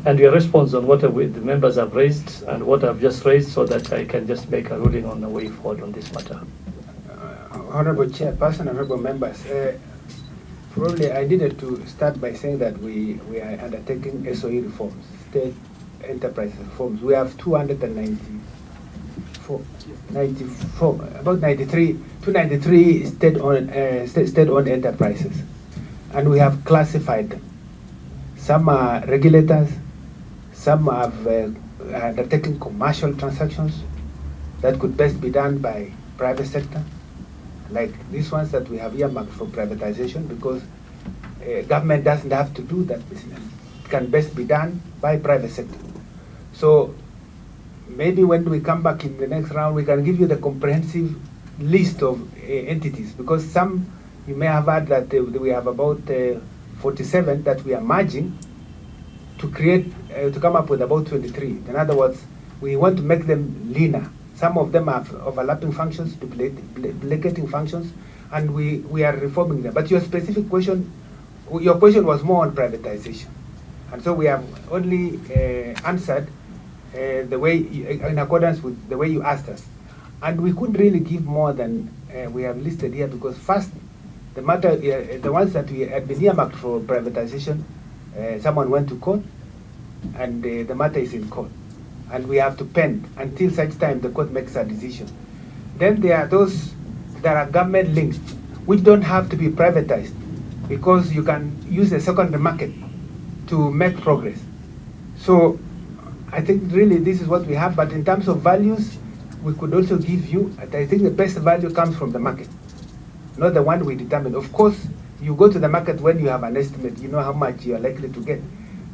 And your response on what the members have raised and what I've just raised, so that I can just make a ruling on the way forward on this matter. Honorable Chairperson, honorable members, probably I needed to start by saying that we are undertaking SOE reforms, state enterprise reforms. We have 293 state-owned enterprises, and we have classified them. Some are regulators, some have undertaken commercial transactions that could best be done by private sector, like these ones that we have earmarked for privatization, because government doesn't have to do that business. It can best be done by private sector. So maybe when we come back in the next round, we can give you the comprehensive list of entities, because some, you may have heard that we have about 47 that we are merging to create, to come up with about 23. In other words, we want to make them leaner. Some of them have overlapping functions, duplicating functions, and we are reforming them. But your specific question, your question was more on privatization. And so we have only answered the way, in accordance with the way you asked us. And we couldn't really give more than we have listed here, because first, the matter, the ones that we had been earmarked for privatization, someone went to court, and the matter is in court. And we have to pen until such time the court makes a decision. Then there are those that are government linked, which don't have to be privatized, because you can use the secondary market to make progress. So I think really this is what we have, but in terms of values, we could also give you, I think the best value comes from the market, not the one we determine. Of course, you go to the market when you have an estimate, you know how much you are likely to get.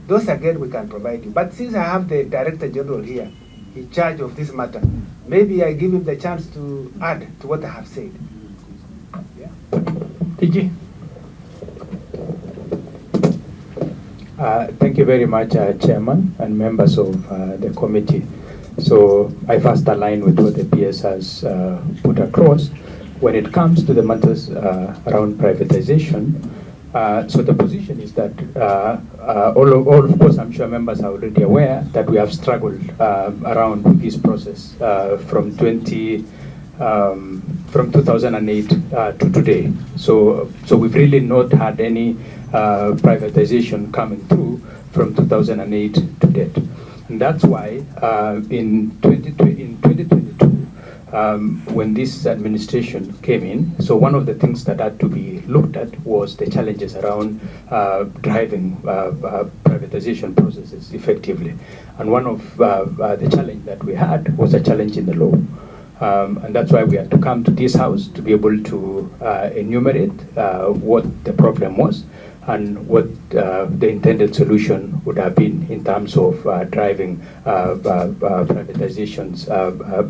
Those again we can provide you. But since I have the Director General here in charge of this matter, maybe I give him the chance to add to what I have said. Yeah. DG. Thank you very much, Chairman and members of the committee. So I first align with what the PS has put across. When it comes to the matters around privatization, so the position is that all of course, I'm sure members are already aware that we have struggled around this process from 2008 to today. So we've really not had any privatization coming through from 2008 to date. And that's why in 2022, when this administration came in, so one of the things that had to be looked at was the challenges around driving privatization processes effectively. And one of the challenge that we had was a challenge in the law. And that's why we had to come to this house to be able to enumerate what the problem was and what the intended solution would have been in terms of driving privatizations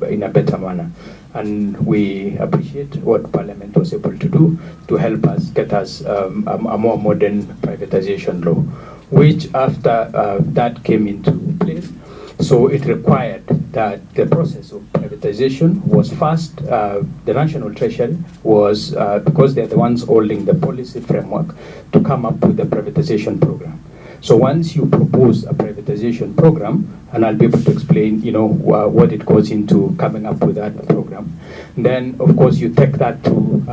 in a better manner. And we appreciate what Parliament was able to do to help us get us a more modern privatization law, which after that came into place, so it required that the process of privatization was fast. The National Treasury was, because they're the ones holding the policy framework, to come up with the privatization program. So once you propose a privatization program, and I'll be able to explain, what it goes into coming up with that program, then of course you take that to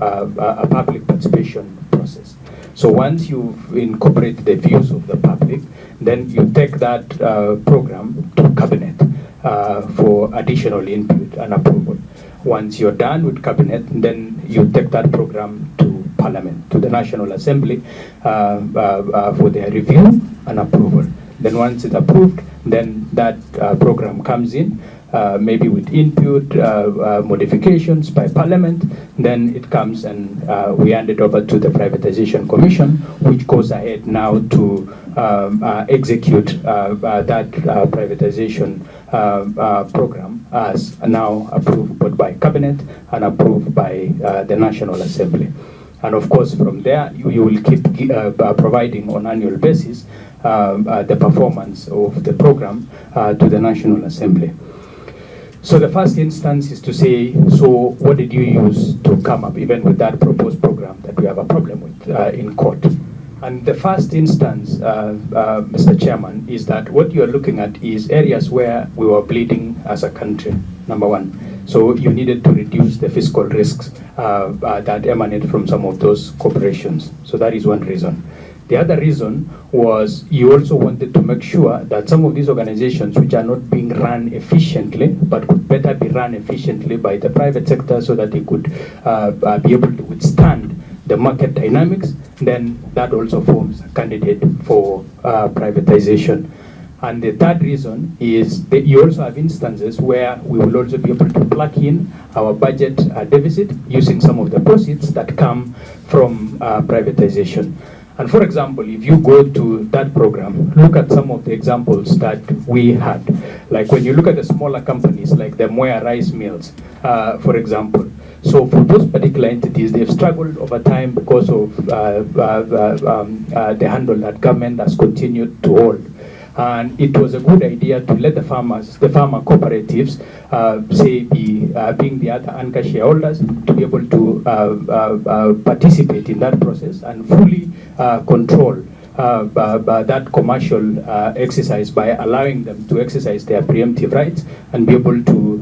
a public participation process. So once you've incorporated the views of the public, then you take that program to cabinet for additional input and approval. Once you're done with cabinet, then you take that program to Parliament, to the National Assembly for their review and approval. Then once it's approved, then that program comes in, maybe with input, modifications by Parliament. Then it comes and we hand it over to the Privatization Commission, which goes ahead now to execute that privatization program as now approved both by Cabinet and approved by the National Assembly. And of course, from there, you will keep providing on annual basis the performance of the program to the National Assembly. So the first instance is to say, so what did you use to come up even with that proposed program that we have a problem with in court? And the first instance, Mr. Chairman, is that what you are looking at is areas where we were bleeding as a country, number one. So you needed to reduce the fiscal risks that emanate from some of those corporations. So that is one reason. The other reason was you also wanted to make sure that some of these organizations which are not being run efficiently, but could better be run efficiently by the private sector so that they could be able to withstand the market dynamics, then that also forms a candidate for privatization. And the third reason is that you also have instances where we will also be able to plug in our budget deficit using some of the proceeds that come from privatization. And for example, if you go to that program, look at some of the examples that we had. Like when you look at the smaller companies, like the Moya rice mills, for example. So for those particular entities, they've struggled over time because of the handle that government has continued to hold. And it was a good idea to let the farmers, the farmer cooperatives, being the other anchor shareholders, to be able to participate in that process and fully control that commercial exercise by allowing them to exercise their preemptive rights and be able to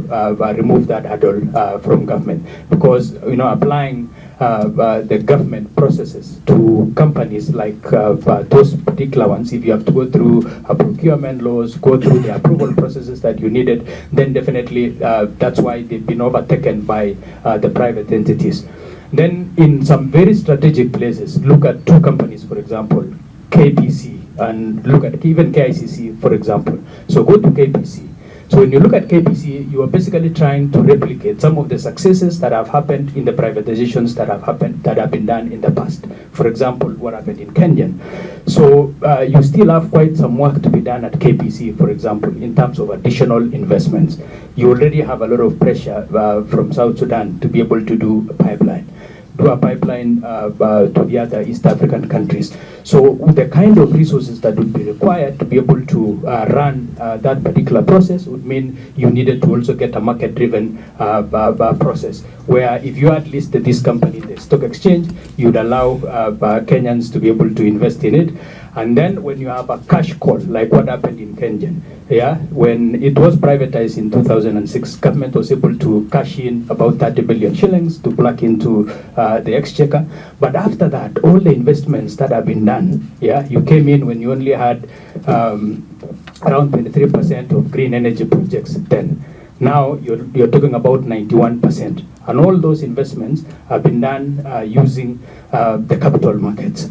remove that hurdle from government. Because applying the government processes to companies like those particular ones, if you have to go through procurement laws, go through the approval processes that you needed, then definitely that's why they've been overtaken by the private entities. Then in some very strategic places, look at two companies, for example, KPC, and look at even KICC, for example. So go to KPC. So when you look at KPC, you are basically trying to replicate some of the successes that have happened in the privatizations that have been done in the past. For example, what happened in Kenya. So you still have quite some work to be done at KPC, for example, in terms of additional investments. You already have a lot of pressure from South Sudan to be able to do a pipeline to the other East African countries. So the kind of resources that would be required to be able to run that particular process would mean you needed to also get a market-driven process, where if you had listed this company in the stock exchange, you'd allow Kenyans to be able to invest in it. And then when you have a cash call, like what happened in Kenya, when it was privatized in 2006, government was able to cash in about 30 billion shillings to plug into the exchequer. But after that, all the investments that have been done, you came in when you only had around 23% of green energy projects then. Now you're talking about 91%. And all those investments have been done using the capital markets.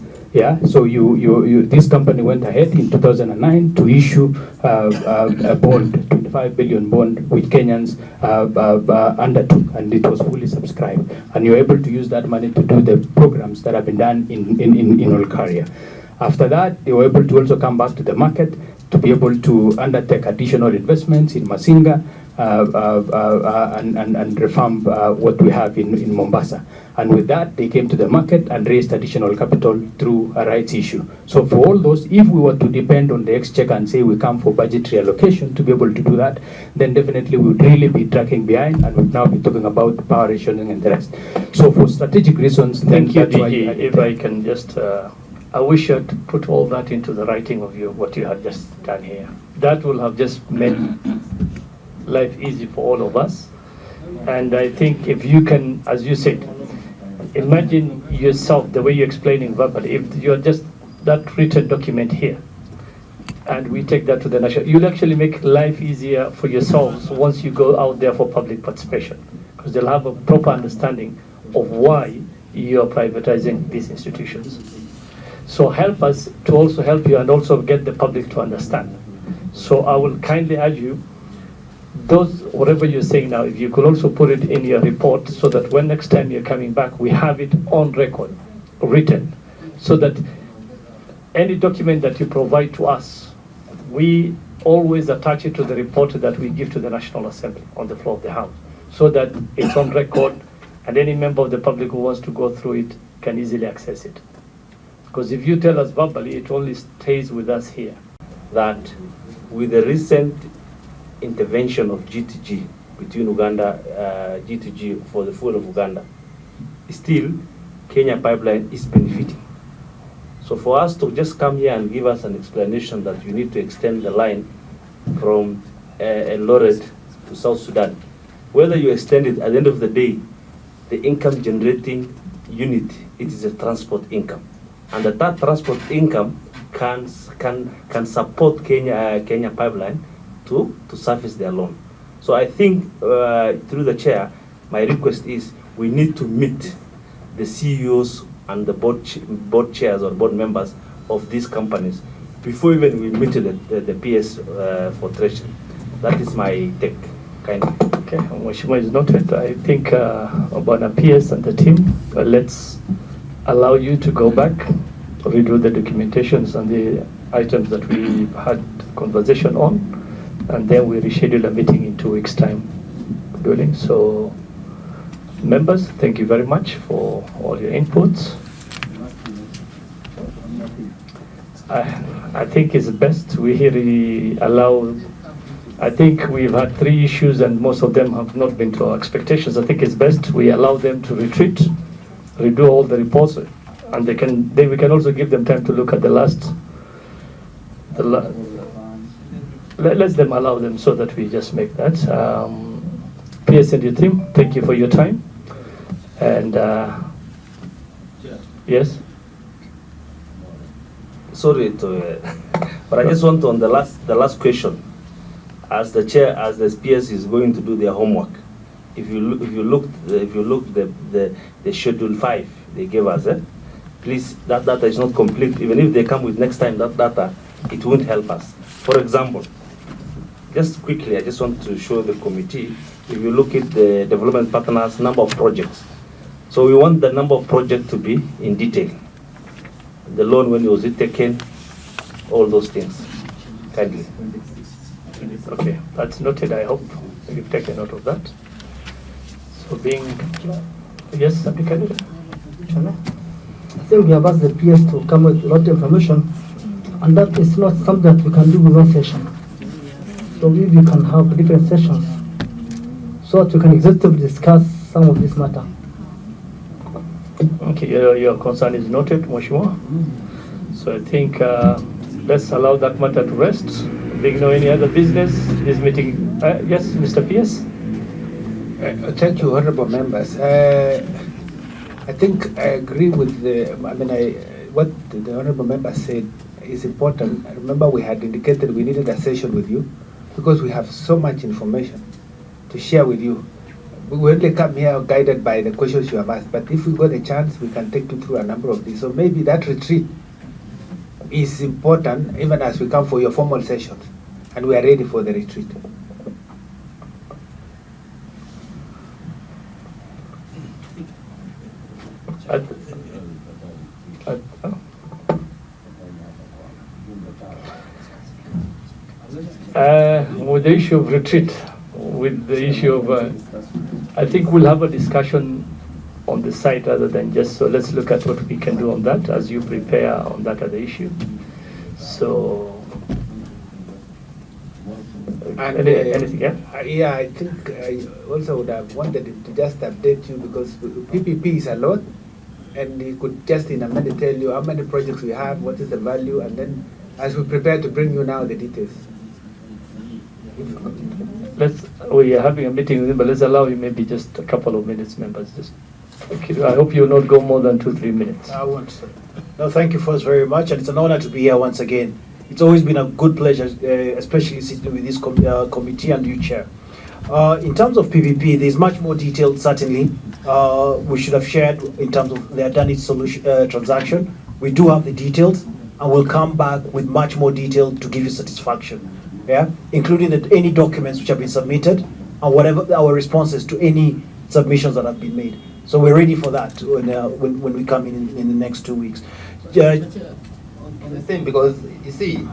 So this company went ahead in 2009 to issue a bond, 25 billion bond, which Kenyans undertook, and it was fully subscribed. And you're able to use that money to do the programs that have been done in Olkaria. After that, they were able to also come back to the market to be able to undertake additional investments in Masinga and reform what we have in Mombasa. And with that, they came to the market and raised additional capital through a rights issue. So for all those, if we were to depend on the exchequer and say we come for budgetary allocation to be able to do that, then definitely we would really be tracking behind and would now be talking about power rationing and the rest. So for strategic reasons, Thank you, DG. If I can just I wish you had put all that into the writing of what you had just done here. That will have just made life easy for all of us. And I think if you can, as you said, imagine yourself, the way you're explaining verbally, if you're just that written document here, and we take that to the national, you'll actually make life easier for yourselves once you go out there for public participation, because they'll have a proper understanding of why you're privatizing these institutions. So help us to also help you and also get the public to understand. So I will kindly urge you, those, whatever you're saying now, if you could also put it in your report so that when next time you're coming back, we have it on record, written, so that any document that you provide to us, we always attach it to the report that we give to the National Assembly on the floor of the House, so that it's on record and any member of the public who wants to go through it can easily access it. Because if you tell us verbally, it only stays with us here. That with the recent intervention of G2G between Uganda, G2G for the full of Uganda, still Kenya Pipeline is benefiting. So for us to just come here and give us an explanation that you need to extend the line from Eldoret to South Sudan, whether you extend it, at the end of the day, the income generating unit, it is a transport income. And that transport income can support Kenya Pipeline to surface their loan. So I think through the chair, my request is we need to meet the CEOs and the board chairs or board members of these companies before even we meet the PS for treasury. That is my take, kindly. Okay, Mheshimiwa is noted. I think about the PS and the team, let's allow you to go back, redo the documentations and the items that we had conversation on, and then we reschedule a meeting in 2 weeks' time. So, members, thank you very much for all your inputs. I think it's best we really allow. I think we've had 3 issues and most of them have not been to our expectations. I think it's best we allow them to retreat, redo all the reports, and then we can also give them time to look at let them allow them so that we just make that. PS and your team, thank you for your time. And yes? Sorry to, but I just want to, on the last question, as the chair, as the PS is going to do their homework, if you look the schedule 5 they gave us, please, that data is not complete. Even if they come with next time that data, it won't help us. For example, just quickly, I just want to show the committee, if you look at the development partners number of projects. So we want the number of projects to be in detail. The loan, when was it taken, all those things, kindly. Okay, that's noted. I hope you've taken note of that. So yes, applicant? I think we have asked the PS to come with a lot of information, and that is not something that we can do with one session. So we can have different sessions so that we can exhaustively discuss some of this matter. Okay, your concern is noted, Mheshimiwa. So I think let's allow that matter to rest. Being no any other business, this meeting. Yes, Mr. PS. Thank you, honorable members. I think I agree with what the honorable member said is important. Remember, we had indicated we needed a session with you because we have so much information to share with you. We only come here guided by the questions you have asked, but if we got a chance, we can take you through a number of these. So maybe that retreat is important even as we come for your formal sessions, and we are ready for the retreat. With the issue of retreat, with the issue of, I think we'll have a discussion on the site rather than just, so let's look at what we can do on that as you prepare on that other issue. So, And anything else? Yeah, I think I also would have wanted to just update you because PPP is a lot, and he could just in a minute tell you how many projects we have, what is the value, and then as we prepare to bring you now the details. We are having a meeting with him, but let's allow him maybe just a couple of minutes, members. Just, okay, I hope you will not go more than 2-3 minutes. I won't, sir. No, thank you first very much, and it's an honor to be here once again. It's always been a good pleasure, especially sitting with this committee and you, Chair. In terms of PPP, there's much more detail, certainly. We should have shared in terms of the Adani solution transaction. We do have the details, and we'll come back with much more detail to give you satisfaction, yeah, including any documents which have been submitted and whatever our responses to any submissions that have been made. So we're ready for that when we come in the next 2 weeks. On the same, because you see,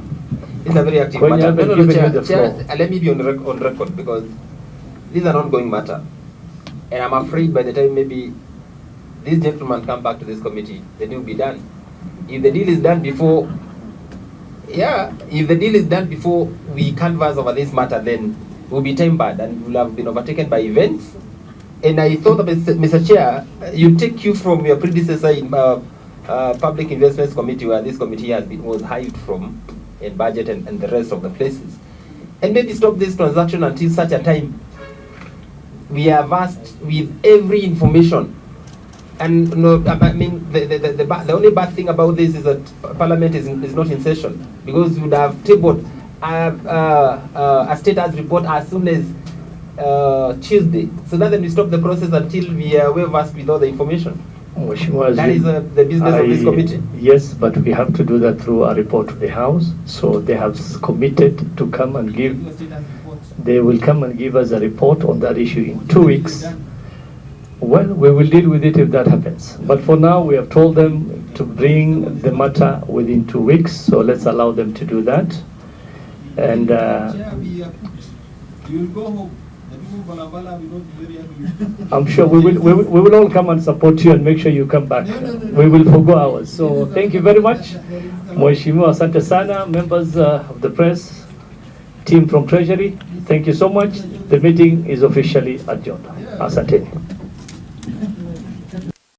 it's a very active When matter. Chair, let me be on record, because this is an ongoing matter, and I'm afraid by the time maybe these gentlemen come back to this committee, the deal will be done. If the deal is done before, if the deal is done before we canvass over this matter, then we'll be time-barred and we'll have been overtaken by events. And I thought that, Mr. Chair, you take cue from your predecessor in Public Investments Committee, where this committee was hired from, and budget and the rest of the places. And maybe stop this transaction until such a time we are vast with every information. And no, I mean, the only bad thing about this is that Parliament is not in session, because we would have tabled a status report as soon as Tuesday, so that then we stop the process until we are well versed with all the information. That is the business of this committee. Yes, but we have to do that through a report to the House. So they have committed to come and give. They will come and give us a report on that issue in 2 weeks. Well, we will deal with it if that happens. But for now, we have told them to bring the matter within 2 weeks. So let's allow them to do that. And you will go home. I'm sure we will all come and support you and make sure you come back. We will forgo ours. So thank you very much. Mheshimiwa, asante sana, members of the press, team from Treasury. Thank you so much. The meeting is officially adjourned. Asante.